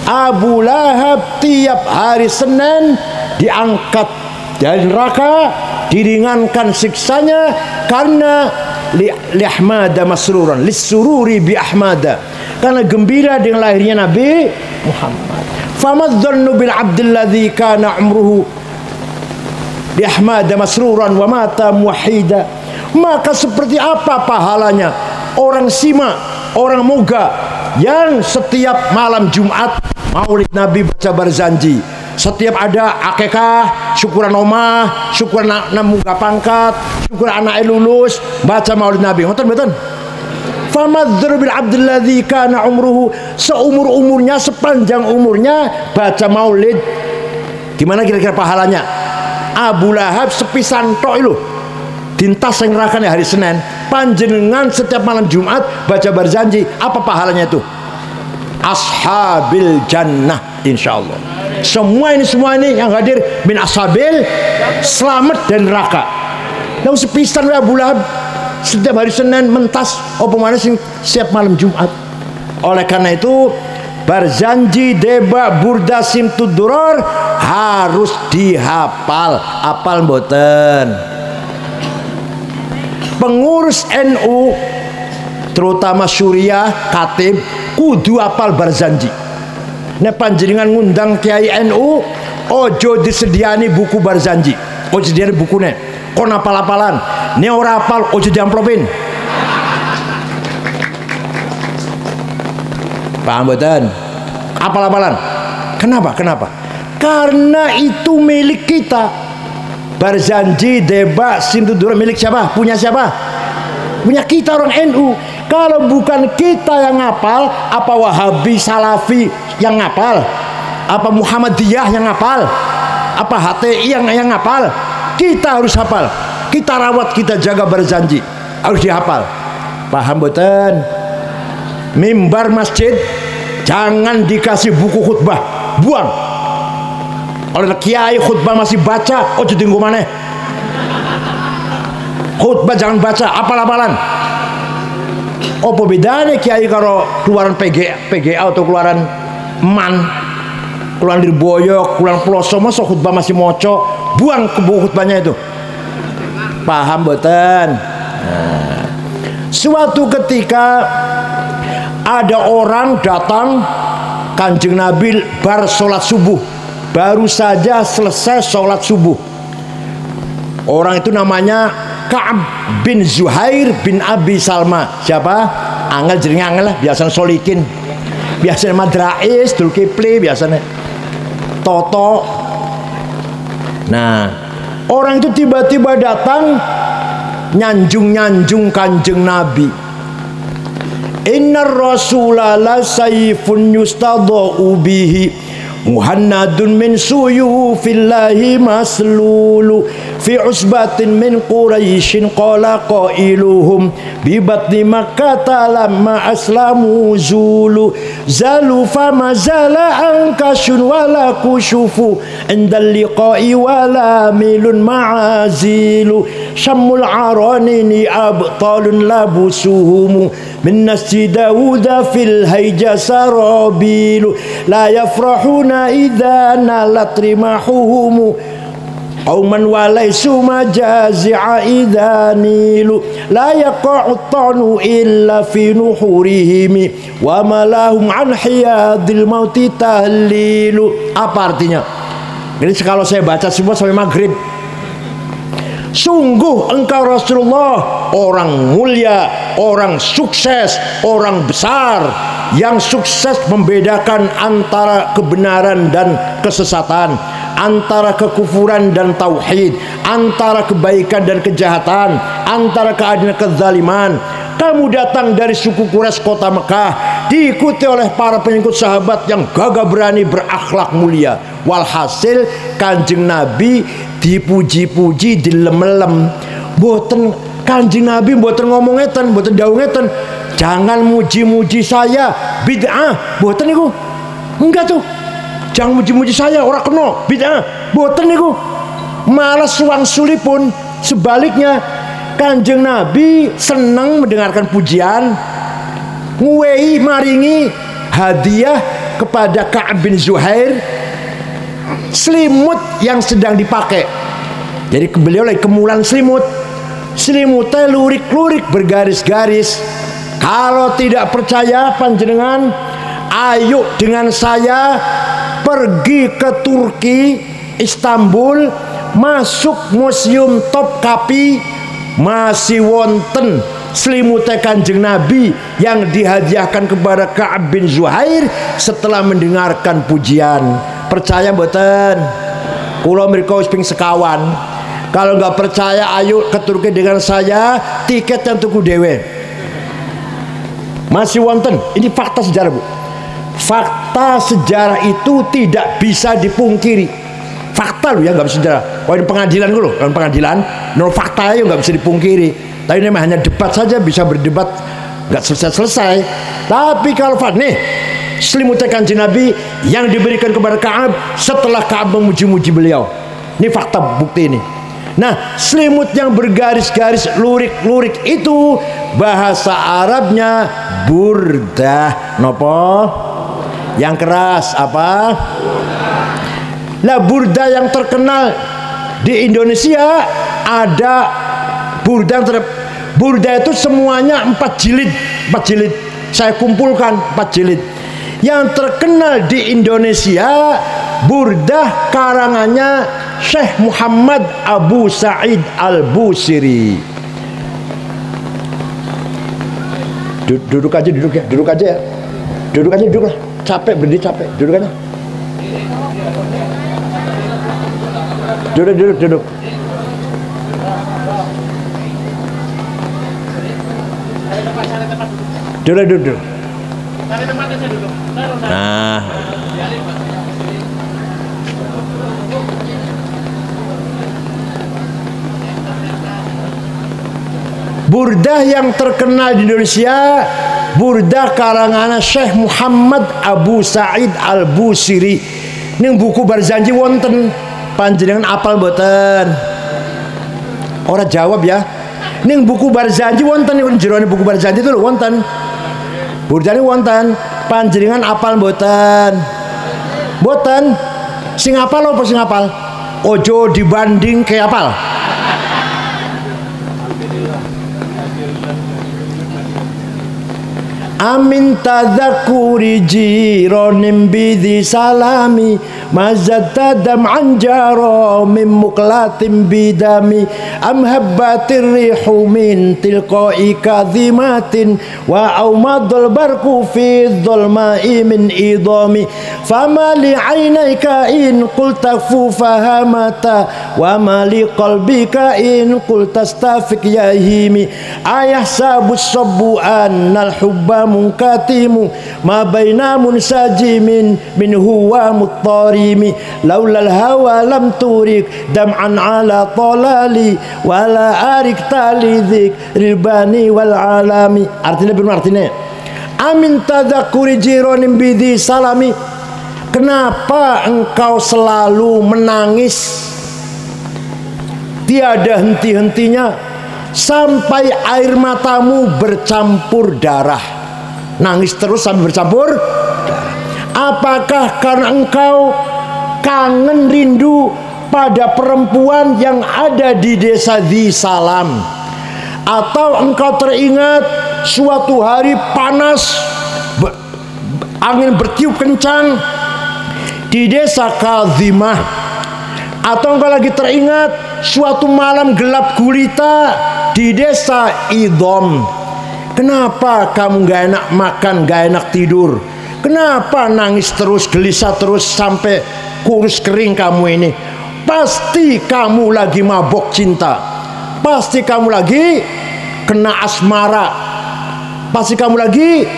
Abu Lahab tiap hari Senin diangkat dari neraka, diringankan siksanya karena li Ahmada masruran lisururi bi Ahmada, karena gembira dengan lahirnya Nabi Muhammad. Famadzannu bil abdilladzi kana umruhu li Ahmada masruran wa mata muwahhida. Maka seperti apa pahalanya orang simak, orang moga yang setiap malam Jumat Maulid Nabi baca Barzanji, setiap ada akekah, syukuran omah, syukuran anak munggah pangkat, syukuran anak lulus, baca Maulid Nabi. Ngoten mboten? Famadzur bil abdilladzi kana umruhu, seumur-umurnya, sepanjang umurnya baca Maulid. Gimana kira-kira pahalanya? Abu Lahab sepisan tok lho. Dintas yang neraka hari Senin, panjenengan setiap malam Jumat baca Barzanji, apa pahalanya itu? Ashabil jannah insyaallah. Semua ini yang hadir min ashabil selamat dan neraka. Lalu sepisan Abu Lahab setiap hari Senin mentas apa mana sing setiap malam Jumat. Oleh karena itu Barzanji, Deba, Burda, Simtud Duror harus dihafal. Apal mboten? Pengurus NU terutama Suriah, Katib kudu apal Barzanji. Nek panjenengan ngundang Kiai NU, ojo disediani buku Barzanji, ojo disediani bukune, kon apal-apalan. Nek ora apal ojo diamplopin. Paham mboten? Apal-apalan. Kenapa? Karena itu milik kita. Barzanji, Deba, Simtudur milik siapa? Punya siapa? Punya kita orang NU. Kalau bukan kita yang ngapal, apa Wahabi, Salafi yang ngapal? Apa Muhammadiyah yang ngapal? Apa HTI yang ngapal? Kita harus hafal. Kita rawat, kita jaga Barzanji. Harus dihafal. Paham mboten? Mimbar masjid jangan dikasih buku khutbah, buang. Oleh kiai khutbah masih baca, ojo tinggu maneh. Khutbah jangan baca, apal-apalan. Apa bedanya kiai karo keluaran PGA atau keluaran MAN, keluaran Lirboyo, keluaran Ploso, masa khutbah masih moco, buang ke buku khutbahnya itu. Paham mboten? Nah, suatu ketika ada orang datang Kanjeng Nabi bar sholat subuh, baru saja selesai sholat subuh. Orang itu namanya Ka'ab bin Zuhair bin Abi Salma. Siapa? Angel jering angel lah, biasanya Solikin, biasanya Madrais, Dulkifli, biasanya Toto. Nah, orang itu tiba-tiba datang nyanjung Kanjeng Nabi. Innar rasulala sayfun yustadau bihi Muhannadun min suyufillahi maslulu fi usbatin min Quraisyin qala qailuhum bi batni Makkah lamma aslamu zulu zalu fama zala ankashun wala kushufu indal liqa'i wala milun ma'azilu syammul aranini abtalun labusuhum min nasi Dawuda fil hayja sarabilu la yafrahuna idza nalat rimahuhum qauman walaysu majazi'a idza nilu la yaqa'u ta'nu illa fi nuhurihim wa malahum an hiyadil mauti tahlilu. Apa artinya? Jadi kalau saya baca semua sampai maghrib, sungguh engkau Rasulullah orang mulia, orang sukses, orang besar yang sukses membedakan antara kebenaran dan kesesatan, antara kekufuran dan tauhid, antara kebaikan dan kejahatan, antara keadilan dan kezaliman. Kamu datang dari suku Quraisy kota Mekah, diikuti oleh para pengikut sahabat yang gagah berani, berakhlak mulia. Walhasil Kanjeng Nabi dipuji-puji, dilemelem. Mboten Kanjeng Nabi mboten ngomong ngeten, mboten dawuh ngeten, jangan muji-muji saya, bid'ah. Mboten niku. Enggak tuh. Jangan muji-muji saya, ora kena, bid'ah. Mboten niku. Malah suwang-sulipun sebaliknya Kanjeng Nabi senang mendengarkan pujian, nguwehi maringi hadiah kepada Ka'ab bin Zuhair selimut yang sedang dipakai. Jadi beliau lagi kemulan selimut, selimutnya lurik-lurik bergaris-garis. Kalau tidak percaya panjenengan, ayo dengan saya pergi ke Turki, Istanbul, masuk Museum Topkapi, masih wonten selimutnya Kanjeng Nabi yang dihadiahkan kepada Ka'ab bin Zuhair setelah mendengarkan pujian. Percaya mboten? Kula mriko wis ping sekawan. Kalau nggak percaya, ayo ke Turki dengan saya, tiket yang tuku dewe. Masih wonten. Ini fakta sejarah, Bu. Fakta sejarah itu tidak bisa dipungkiri. Fakta loh ya, nggak bisa sejarah. Kalau ini pengadilan loh, kalau pengadilan, no fakta ya nggak bisa dipungkiri. Tapi ini hanya debat saja, bisa berdebat nggak selesai-selesai. Tapi kalau nih selimutnya Kanjeng Nabi yang diberikan kepada Ka'ab setelah Ka'ab memuji-muji beliau. Ini fakta bukti ini. Nah, selimut yang bergaris-garis lurik-lurik itu bahasa Arabnya burdah. Nopo? Yang keras apa? Lah burdah yang terkenal di Indonesia ada burdah burdah itu semuanya 4 jilid. Saya kumpulkan 4 jilid. Yang terkenal di Indonesia burdah karangannya Syekh Muhammad Abu Sa'id Al-Busiri. Duduk aja ya. Duduk lah. Capek berdiri capek. Duduk aja. Duduk. Duduk. Nah. Burdah yang terkenal di Indonesia, burdah karangan Syekh Muhammad Abu Sa'id Al-Busiri. Ning buku Barzanji wonten, panjenengan apal boten? Ora jawab ya. Ning buku Barzanji wonten, jerone buku Barzanji itu wonten. Burdane wonten, panjenengan apal boten? Boten. Sing apal apa sing apal? Ojo dibanding ke apal. Amin tadzakuri jironim bidhi salami mazatadam anjaro min muklatim bidami am habbatir rihu min tilqai kadhimatin wa aumadul barku fi dhulma'i min idami fama li aynayka in qulta fahamata wa ma li qalbika in qulta stafik yahimi ayah sabus sabbu annal hubba munkatimu ma baina munsajimin min huwa muttarimi laulal hawa lam turik dam'an ala talali wala arik tali dzikril bani wal alami. Artinya benar, artinya amin tadzakuri jironim bidhi salami. Kenapa engkau selalu menangis tiada henti-hentinya sampai air matamu bercampur darah? Nangis terus sampai bercampur. Apakah karena engkau kangen rindu pada perempuan yang ada di desa Dhi Salam, atau engkau teringat suatu hari panas, angin bertiup kencang di desa Kadhimah, atau engkau lagi teringat suatu malam gelap gulita di desa Idham? Kenapa kamu gak enak makan, gak enak tidur? Kenapa nangis terus, gelisah terus sampai kurus kering kamu ini? Pasti kamu lagi mabok cinta. Pasti kamu lagi kena asmara. Pasti kamu lagi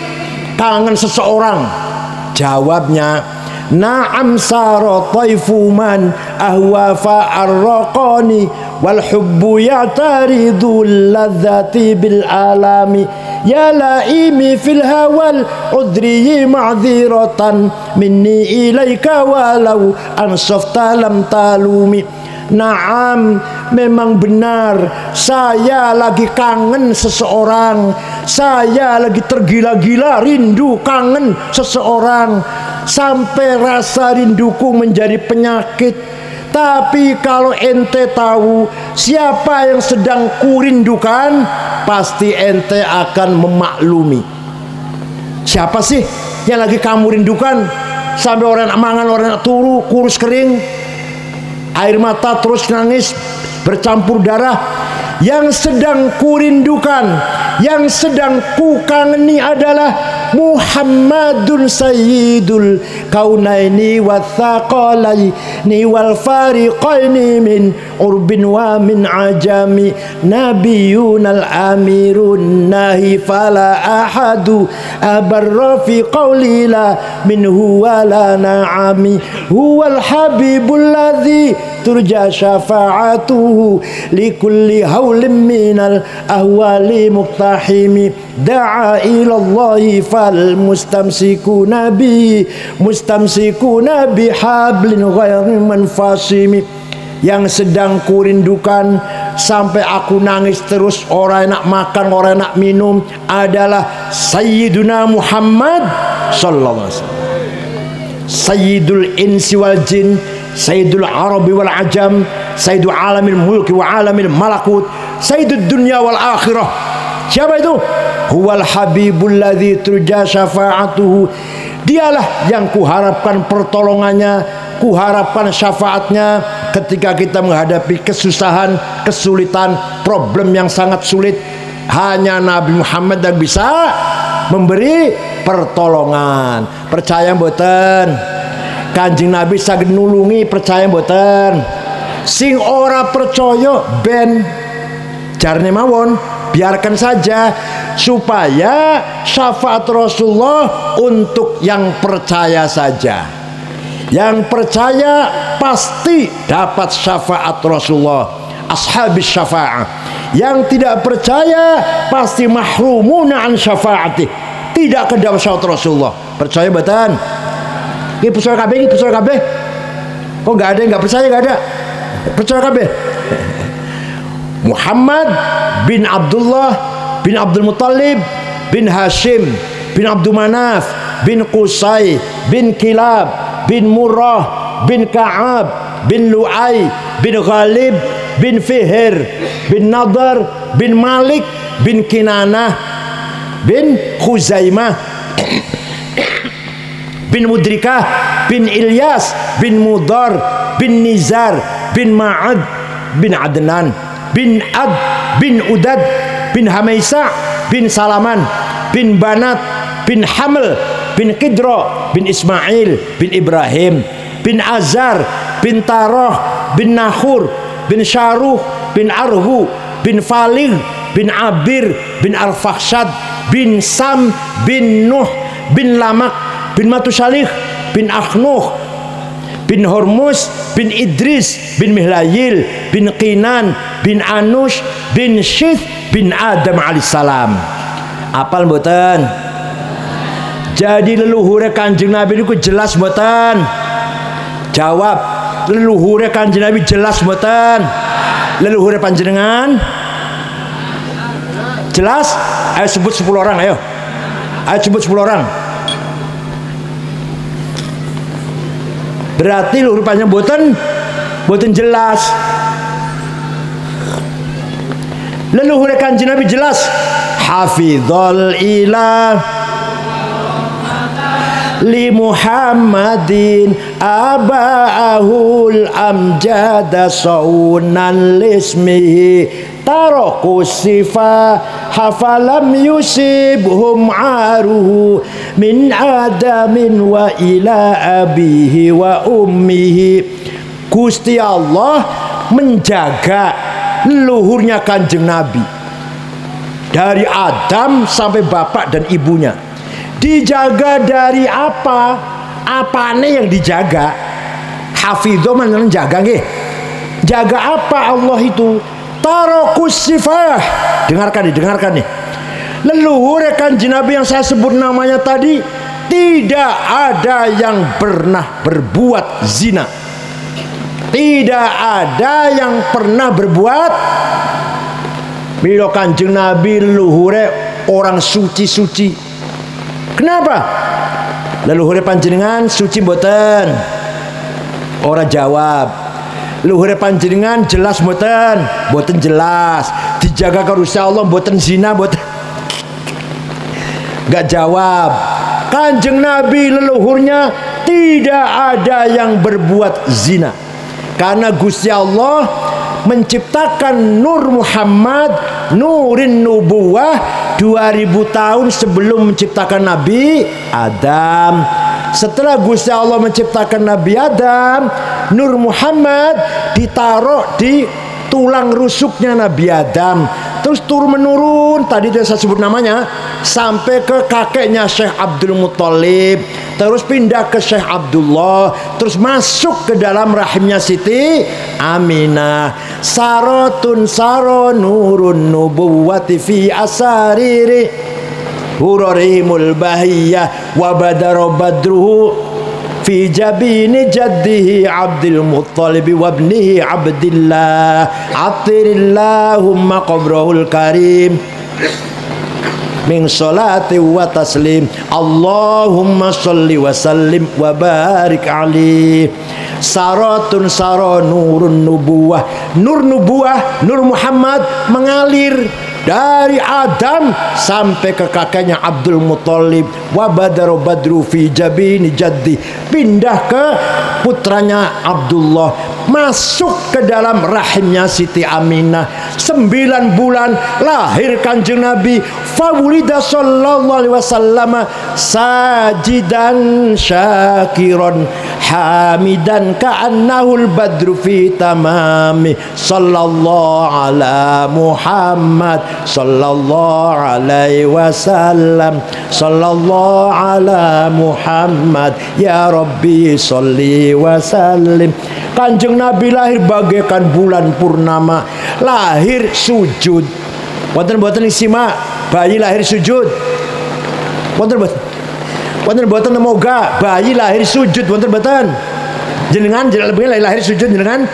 kangen seseorang. Jawabnya, na'am saro taifu man ahwa fa'arraqani wal hubbu ya'taridul ladzati bil alami ya laimi fil hawal udriyi ma'dziratan minni ilaika walau ansafta lam talumi. Naam, memang benar, saya lagi kangen seseorang, saya lagi tergila-gila rindu kangen seseorang, sampai rasa rinduku menjadi penyakit. Tapi kalau ente tahu siapa yang sedang kurindukan, pasti ente akan memaklumi. Siapa sih yang lagi kamu rindukan? Sampai orang nak mangan, orang nak turu, kurus kering, air mata terus nangis bercampur darah. Yang sedang kurindukan, yang sedang kukangeni adalah Muhammadun Sayyidul Kaunaini Wathaqalaini wal Fariqaini min urbin wa min ajami, Nabiyunal Amirun Nahi fala ahadu abarra fi qawli la minhu wala na'ami, huwal habibul ladzi turja syafa'atuhu likulli hawlim minal ahwali muqtahimi, da'a ilallahi fal mustamsikuna bi mustamsikuna bihablin ghairi manfasimi. Yang sedang kurindukan sampai aku nangis terus, orang enak makan, orang enak minum, adalah Sayyiduna Muhammad sallallahu alaihi wasallam, Sayyidul insi wal jin, Sayyidul Arabi wal Ajam, Sayyidul alamil mulki wa alamil malakut, Sayyidul dunya wal akhirah. Siapa itu? Huwal habibul ladzi turja syafa'atuhu. Dialah yang kuharapkan pertolongannya, kuharapkan syafaatnya ketika kita menghadapi kesusahan, kesulitan, problem yang sangat sulit. Hanya Nabi Muhammad yang bisa memberi pertolongan. Percaya mboten? Kanjeng Nabi saged nulungi, percaya mboten? Sing ora percaya ben jarne mawon, biarkan saja, supaya syafaat Rasulullah untuk yang percaya saja. Yang percaya pasti dapat syafaat Rasulullah, ashabis syafa'ah. Yang tidak percaya pasti mahrumuna an syafaatih, tidak kedapat syafaat Rasulullah. Percaya mboten? Ini percaya kabeh, ini percaya kabeh. Kok nggak ada yang nggak percaya? Nggak ada. Percaya kabeh. Muhammad bin Abdullah bin Abdul Muttalib bin Hashim bin Abdul Manaf bin Qusay bin Kilab bin Murrah bin Ka'ab bin Lu'ay bin Ghalib bin Fihr bin Nadar bin Malik bin Kinanah bin Khuzaimah bin Mudrikah bin Ilyas bin Mudar bin Nizar bin Ma'ad bin Adnan bin Ad bin Udad bin Hamaisa bin Salaman bin Banat bin Haml bin Qidra bin Ismail bin Ibrahim bin Azar bin Taroh bin Nahur bin Syaruh bin Arhu bin Falig bin Abir bin Al-Fakhshad bin Sam bin Nuh bin Lamak bin Matusalih bin Akhnuh bin Hormuz bin Idris bin Mihlayil bin Qinan bin Anush bin Syith bin Adam alaihissalam. Apal mboten? Jadi leluhure Kanjeng Nabi niku jelas mboten? Jawab, leluhure Kanjeng Nabi jelas mboten? Leluhure panjenengan jelas? Ayo sebut 10 orang, ayo. Ayo sebut 10 orang. Berarti leluhur panjang boten jelas. Leluhur Kanjeng Nabi jelas. Hafizul ilah li Muhammadin aba'ahul amjada saunan lismihi taraku sifa hafalam yusibhum aruhu min adamin wa ila abihi wa ummihi. Gusti Allah menjaga leluhurnya Kanjeng Nabi dari Adam sampai bapak dan ibunya. Dijaga dari apa? Apane yang dijaga? Hafidho mana jaga nggih? Jaga apa Allah itu? Tarakus sifah. Dengarkan nih. Leluhur Kanjeng Nabi yang saya sebut namanya tadi, tidak ada yang pernah berbuat zina. Tidak ada yang pernah berbuat. Bila Kanjeng Nabi leluhure orang suci-suci. Kenapa? Leluhure panjenengan suci mboten? Orang jawab. luhure panjenengan jelas mboten? Mboten jelas. Dijaga karo Gusti Allah mboten zina mboten? Enggak jawab. Kanjeng Nabi leluhurnya tidak ada yang berbuat zina. Karena Gusti Allah menciptakan Nur Muhammad, nurin nubuwah 2000 tahun sebelum menciptakan Nabi Adam. Setelah Gusti Allah menciptakan Nabi Adam, Nur Muhammad ditaruh di tulang rusuknya Nabi Adam, terus turun menurun, tadi saya sebut namanya, sampai ke kakeknya Syekh Abdul Muthalib, terus pindah ke Syekh Abdullah, terus masuk ke dalam rahimnya Siti Aminah. Sarotun saro nurun nubuwati fi asariri hurarihimul bahiyah wa badaro badruhu fi jabini jaddihi Abdul Muttalib wa ibnihi Abdillah atirillahumma qabrahul karim min salati wa taslim Allahumma salli wa sallim wa barik alaihi. Saratun saro nurun nubuwah, nur nubuwah, Nur Muhammad mengalir dari Adam sampai ke kakeknya Abdul Muthalib. Wa badaru badru fi jabini jaddi, pindah ke putranya Abdullah, masuk ke dalam rahimnya Siti Aminah. 9 bulan lahir Kanjeng Nabi. Fawulida sallallahu alaihi wasallam sajidan syakiran hamidan ka'annahul badru fi tamami. Sallallahu ala Muhammad sallallahu alaihi wasallam, sallallahu ala Muhammad ya Rabbi salli wa sallim. Kanjeng Nabi lahir bagaikan bulan purnama, lahir sujud. Wonten-wonten simak bayi lahir sujud. Wonten-wonten moga bayi lahir sujud, wonten-wonten. Jenengan lahir sujud jenengan.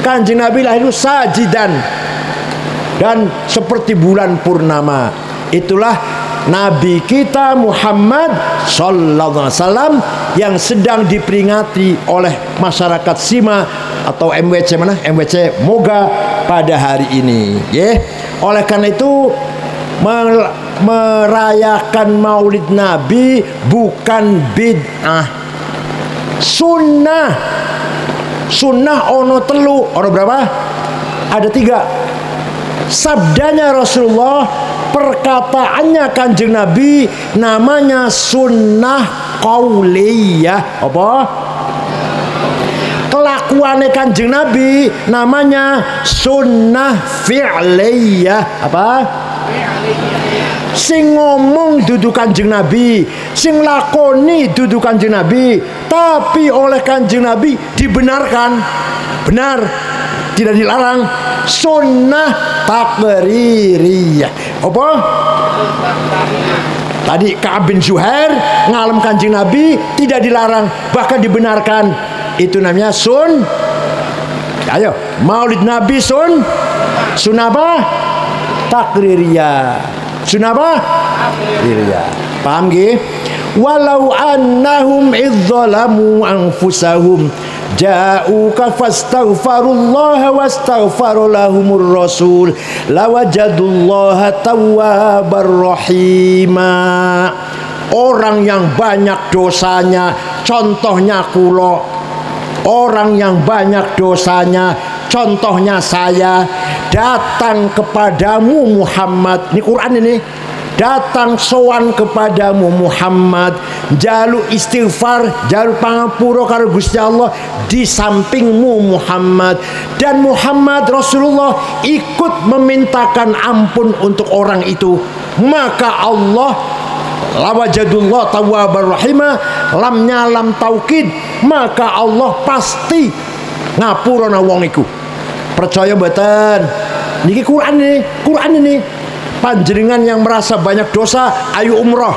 Kanjeng Nabi lahir sajidan dan seperti bulan purnama. Itulah Nabi kita Muhammad sallallahu alaihi wasallam yang sedang diperingati oleh masyarakat Sima atau MWC mana? MWC Moga pada hari ini, ya. Oleh karena itu merayakan Maulid Nabi bukan bid'ah, sunnah. Sunnah ono telu, ono berapa? Ada 3. Sabdanya Rasulullah, perkataannya Kanjeng Nabi, namanya sunnah qauliyah. Apa? Kelakuannya Kanjeng Nabi namanya sunnah fi'liyah. Apa? Sing ngomong dudu Kanjeng Nabi, sing lakoni dudu Kanjeng Nabi, tapi oleh Kanjeng Nabi dibenarkan, benar, tidak dilarang. Sunnah takririyah. Apa? Tadi Ka'ab bin Zuhair ngalem Kanjeng Nabi, tidak dilarang, bahkan dibenarkan. Itu namanya sun. Ayo, Maulid Nabi sunnah apa? Takririyah. Sunnah apa? Takririyah. Paham nggih? Walau annahum idzalamu anfusahum ja'uka fastaghfirullaha wastaghfara lahumur rasul lawajadullaha tawwabar rahima. Orang yang banyak dosanya, contohnya kula. Orang yang banyak dosanya, contohnya saya, datang kepadamu Muhammad. Ini Quran ini. Datang sowan kepadamu Muhammad, jaluk istighfar, jaluk pangapura karo Gusti Allah di sampingmu Muhammad, dan Muhammad Rasulullah ikut memintakan ampun untuk orang itu, maka Allah lawajadullah tawwabar rahimah, lamnya lam taukid, maka Allah pasti ngapurana wong iku. Percaya mboten? Niki Quran ini, Quran ini. Panjenengan yang merasa banyak dosa, ayo umroh.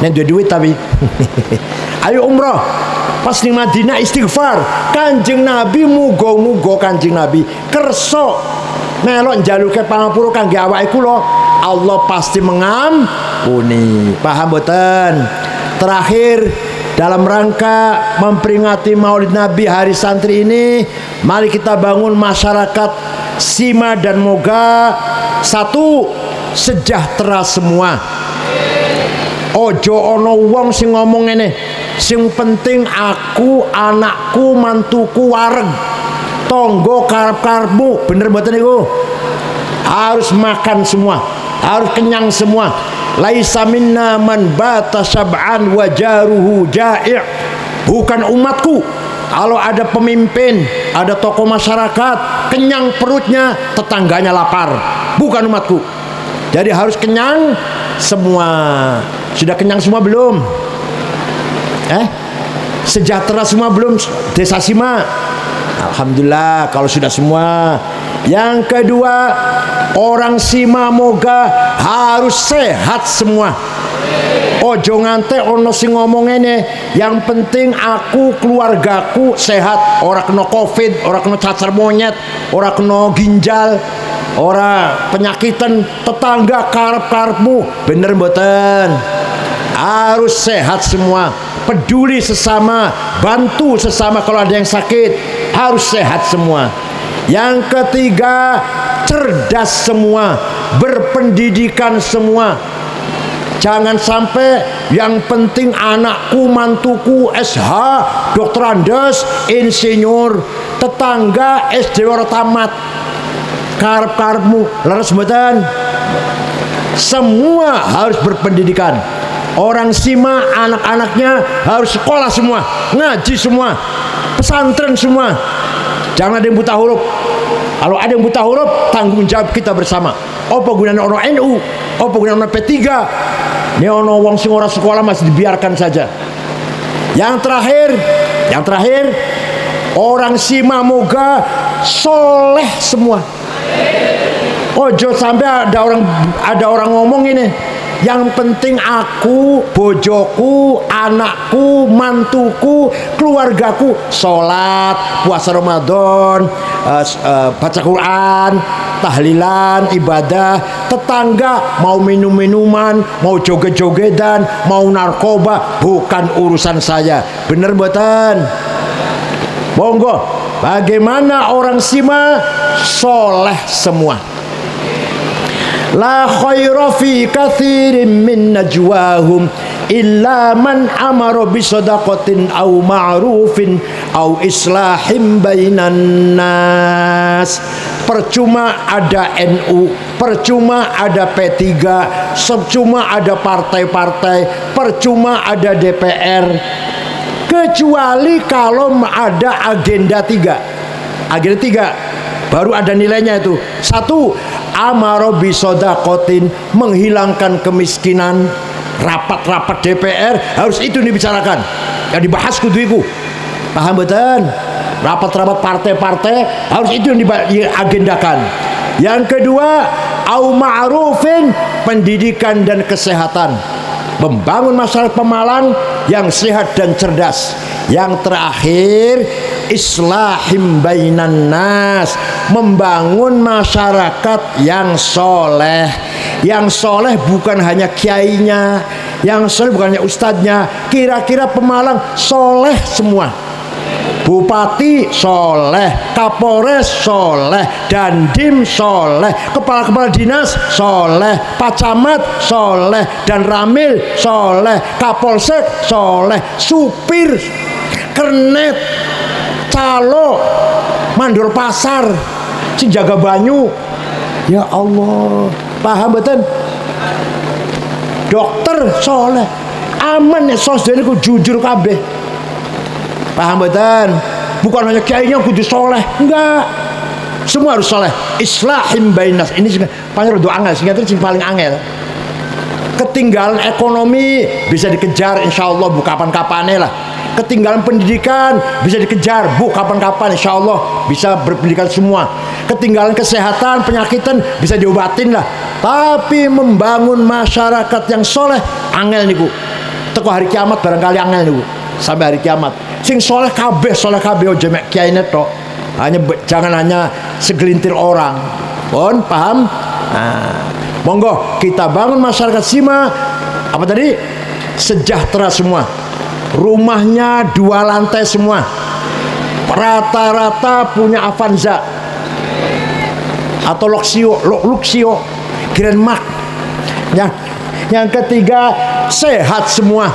Nek duwe duit tapi. Ayo umroh. Pas di Madinah istighfar. Kanjeng Nabi muga-muga Kanjeng Nabi kersa melok njaluke pangapura kangge awake kula, Allah pasti mengampuni. Paham mboten? Terakhir dalam rangka memperingati Maulid Nabi Hari Santri ini, mari kita bangun masyarakat Sima dan Moga satu, sejahtera semua. Ojo ono wong sing ngomong ini, sing penting aku, anakku, mantuku wareg, tonggo karep-karepmu, bener mboten niku? Harus makan semua, harus kenyang semua. Laisa minna man bata sab'an wa jaruhu ja'i'. Bukan umatku kalau ada pemimpin, ada tokoh masyarakat kenyang perutnya, tetangganya lapar. Bukan umatku. Jadi harus kenyang semua. Sudah kenyang semua belum? Sejahtera semua belum Desa Sima? Alhamdulillah kalau sudah semua. Yang kedua, orang Sima Moga harus sehat semua. Ojo ngante ono sing ngomong ini, yang penting aku, keluargaku sehat. Ora kena covid, ora kena cacar monyet, ora kena ginjal, ora penyakitan tetangga karep-karepmu. Bener mboten? Harus sehat semua, peduli sesama, bantu sesama kalau ada yang sakit, harus sehat semua. Yang ketiga, cerdas semua, berpendidikan semua. Jangan sampai yang penting anakku, mantuku SH, dokter Andes, insinyur, tetangga SD ora tamat. Karep-karepmu leres mboten? Semua harus berpendidikan. Orang Sima anak-anaknya harus sekolah semua, ngaji semua, pesantren semua. Jangan ada yang buta huruf. Kalau ada yang buta huruf, tanggung jawab kita bersama. Apa gunanya orang NU? Apa gunanya P3? Ini orang wong sing ora sekolah masih dibiarkan saja. Yang terakhir, orang Sima Moga soleh semua. Ojo sampai ada orang ngomong ini, yang penting aku, bojoku, anakku, mantuku, keluargaku sholat, puasa Ramadan, baca Quran, tahlilan, ibadah. Tetangga mau minum-minuman, mau joget-jogetan, mau narkoba, bukan urusan saya. Bener mboten? Monggo, bagaimana orang Sima soleh semua. La khaira fi katsirin min najwahum illa man amara bi shadaqatin aw ma'rufin aw islahim bainan nas. Percuma ada NU, percuma ada P3, percuma ada partai-partai, percuma ada DPR, kecuali kalau ada agenda 3. Agenda 3 baru ada nilainya itu. 1, amaro bisodakotin, menghilangkan kemiskinan. Rapat-rapat DPR harus itu dibicarakan, yang dibahas kuduiku. Paham betul? Rapat-rapat partai-partai harus itu yang diagendakan. Yang kedua, au ma'rufin, pendidikan dan kesehatan, membangun masyarakat Pemalang yang sehat dan cerdas. Yang terakhir, islahim bainan nas, membangun masyarakat yang soleh. Yang soleh bukan hanya kiainya, yang soleh bukan hanya ustadznya. Kira-kira Pemalang soleh semua. Bupati soleh, Kapolres soleh, Dandim soleh, kepala-kepala dinas soleh, Pak Camat soleh, dan Ramil soleh, Kapolsek soleh, supir, kernet, calo, mandor pasar, si jaga banyu. Ya Allah, paham betul? Dokter soleh, aman ya sosdene ku jujur kabeh. Paham betul? Bukan hanya kiainya kudu soleh, enggak. Semua harus soleh. Islahim bainas. Ini paling rada angel, sing paling angel. Ketinggalan ekonomi bisa dikejar, insyaallah bu kapan-kapane lah. Ketinggalan pendidikan bisa dikejar, bu kapan-kapan insyaallah bisa berpendidikan semua. Ketinggalan kesehatan, penyakitan bisa diobatin lah. Tapi membangun masyarakat yang soleh angel niku. Teko hari kiamat barangkali angel niku. Sampai hari kiamat sing soleh kabeh ojo mek kiai netok. Jangan hanya segelintir orang. Pun paham? Nah, monggo kita bangun masyarakat Sima apa tadi? Sejahtera semua. rumahnya 2 lantai semua, rata-rata punya Avanza atau Luxio Grand Max. Yang ketiga sehat semua.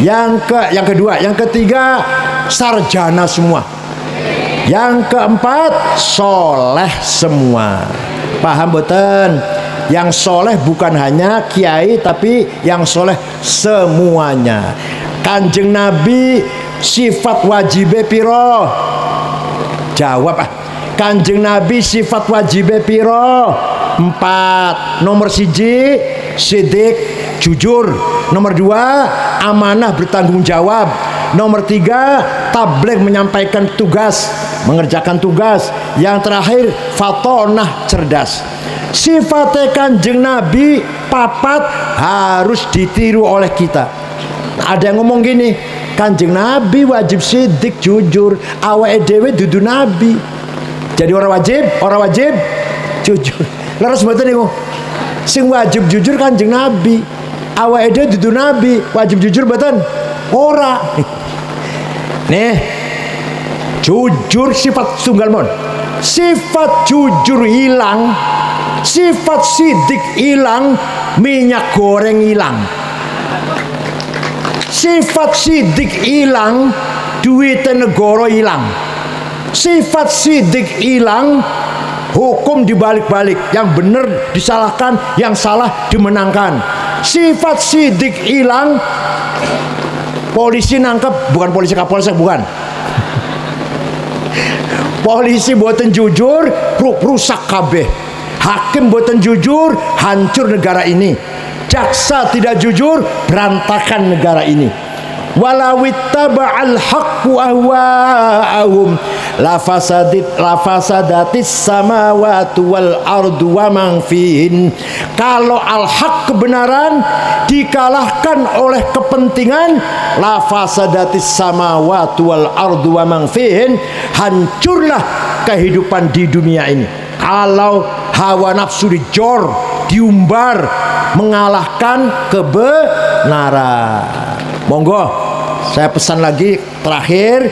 Yang ketiga sarjana semua. Yang keempat soleh semua. Paham boten? Yang soleh bukan hanya kiai, tapi yang soleh semuanya. Kanjeng Nabi sifat wajibe piro? Jawab ah. Kanjeng Nabi sifat wajibe piro? 4. Nomor 1 sidik jujur. Nomor 2 amanah bertanggung jawab. Nomor 3 tabligh menyampaikan tugas, mengerjakan tugas. Yang terakhir fatonah cerdas. Sifatnya Kanjeng Nabi 4 harus ditiru oleh kita. Ada yang ngomong gini, Kanjeng Nabi wajib sidik jujur, awake dhewe dudu nabi. Jadi orang wajib jujur. Leres mboten niku. Sing wajib jujur Kanjeng Nabi. Awake dhewe dudu nabi, wajib jujur mboten? Ora. Nih, jujur sifat tunggal mon. Sifat jujur hilang, sifat sidik hilang, minyak goreng hilang. Sifat sidik hilang, duit negara hilang. Sifat sidik hilang, hukum dibalik-balik, yang benar disalahkan, yang salah dimenangkan. Sifat sidik hilang, polisi nangkep, bukan polisi kapolsek, bukan. Polisi boten jujur, rusak kabeh. Hakim boten jujur, hancur negara ini. Jaksa tidak jujur, berantakan negara ini. Walawittaba'al haqqu ahwa'ahum lafasadatis samawati wal ardu wa man fihin. Kalau al-haq kebenaran dikalahkan oleh kepentingan, lafasadatis samawati wal ardu wa man fihin, hancurlah kehidupan di dunia ini. Kalau hawa nafsu dijor, diumbar, mengalahkan kebenaran. Monggo, saya pesan lagi terakhir,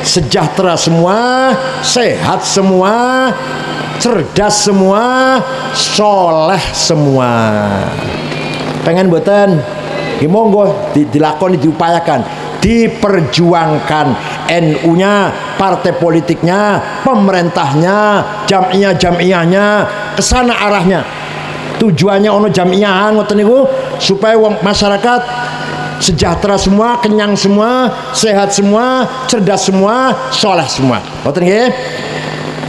sejahtera semua, sehat semua, cerdas semua, soleh semua. Pengen boten? Ya monggo, dilakoni, diupayakan, diperjuangkan. NU-nya, partai politiknya, pemerintahnya, jamiah-jamiahnya, kesana arahnya. Tujuannya ono jamiahan ngoten niku supaya masyarakat sejahtera semua, kenyang semua, sehat semua, cerdas semua, soleh semua. Ngoten nggih?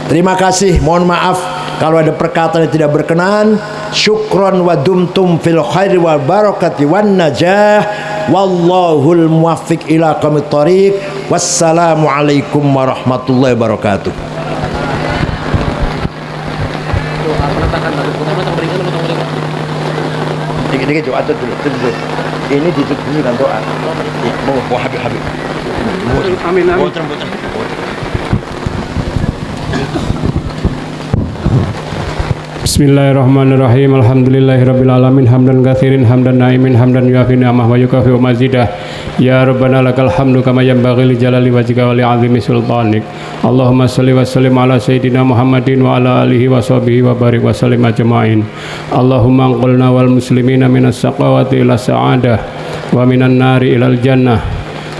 Terima kasih. Mohon maaf kalau ada perkataan yang tidak berkenan. Syukron wa dumtum fil khairi wal barakati wan najah. Wallahul muwaffiq ila aqwamit thoriq. Wassalamualaikum warahmatullahi wabarakatuh. Dikit-dikit doa dulu. Ini ditutup dulu dengan doa. Mau Habib. Amin. Bismillahirrahmanirrahim. Alhamdulillahirabbil alamin, hamdan katsirin, hamdan naimin, hamdan yuafi ni'amah wa yukafi mazidah. Ya Rabbana lakal hamdu kama yanbaghi li jalali wajhika wa li 'azimi sultanik. Allahumma shalli wa sallim ala sayyidina Muhammadin wa ala alihi wa sahbihi wa barik wa sallim ajma'in. Allahumma anqilna wal muslimina minas saqawati ila sa'adah wa minan nari ilal jannah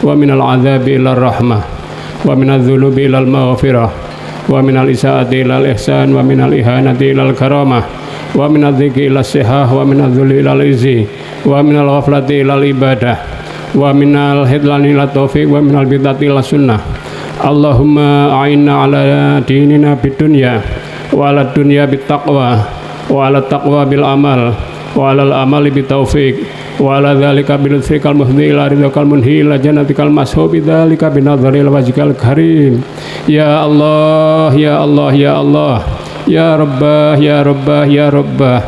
wa minal 'adzabi ila rahmah wa minadz dzunubi ilal maghfirah wa minal isaati ilal ihsan wa minal ihanati ilal karamah wa minadz dzikri ilal sihah wa minadz dzulli ilal izzi wa minal ghaflati ilal ibadah wa minal hidlani ila taufiq wa minal bid'ati ila sunnah. Allahumma a'inna ala dinina bid dunya wa ala dunya bit taqwa wa ala taqwa bil amal wa ala al amali bit taufiq wa ala dzalika bil lutfikal muhdi ila ridhakal munhi ila jannatikal mashubi dzalika bin nadhari ila wajhikal karim. Ya Allah, ya Allah, ya Allah, ya Rabbah, ya Rabbah, ya Rabbah,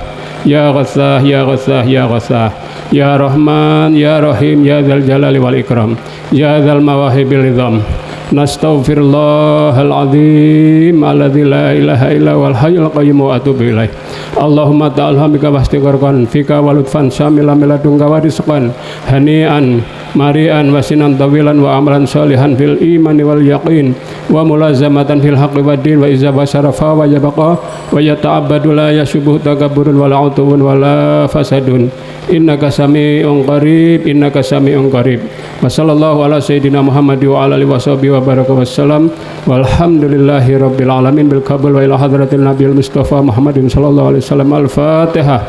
ya Ghassah, ya Ghassah, ya Ghassah, ya Rahman, ya Rahim, ya Dzal Jalali wal Ikram, ya Dzal Mawahibil Izam. Nastaghfirullahal azim alladzi la ilaha illa wal hayyul qayyum wa atubu ilaih. Allahumma ta'ala bika wastighfarkan fika walutfan syamilan miladunka wa rizqan hani'an marian wasinan tawilan wa amalan salihan fil iman wal yaqin wa mulazamatan fil haqqi wad din wa iza basarafa wa yabqa wa yata'abbadu la yashubuh takabburun wala utubun wala fasadun innaka sami'un qarib wa sallallahu ala sayyidina Muhammad wa ala alihi washabihi wa baraka wassalam walhamdulillahi rabbil alamin bil qabul wa ila hadratil nabiyil mustafa Muhammadin sallallahu alaihi wasallam al-fatihah.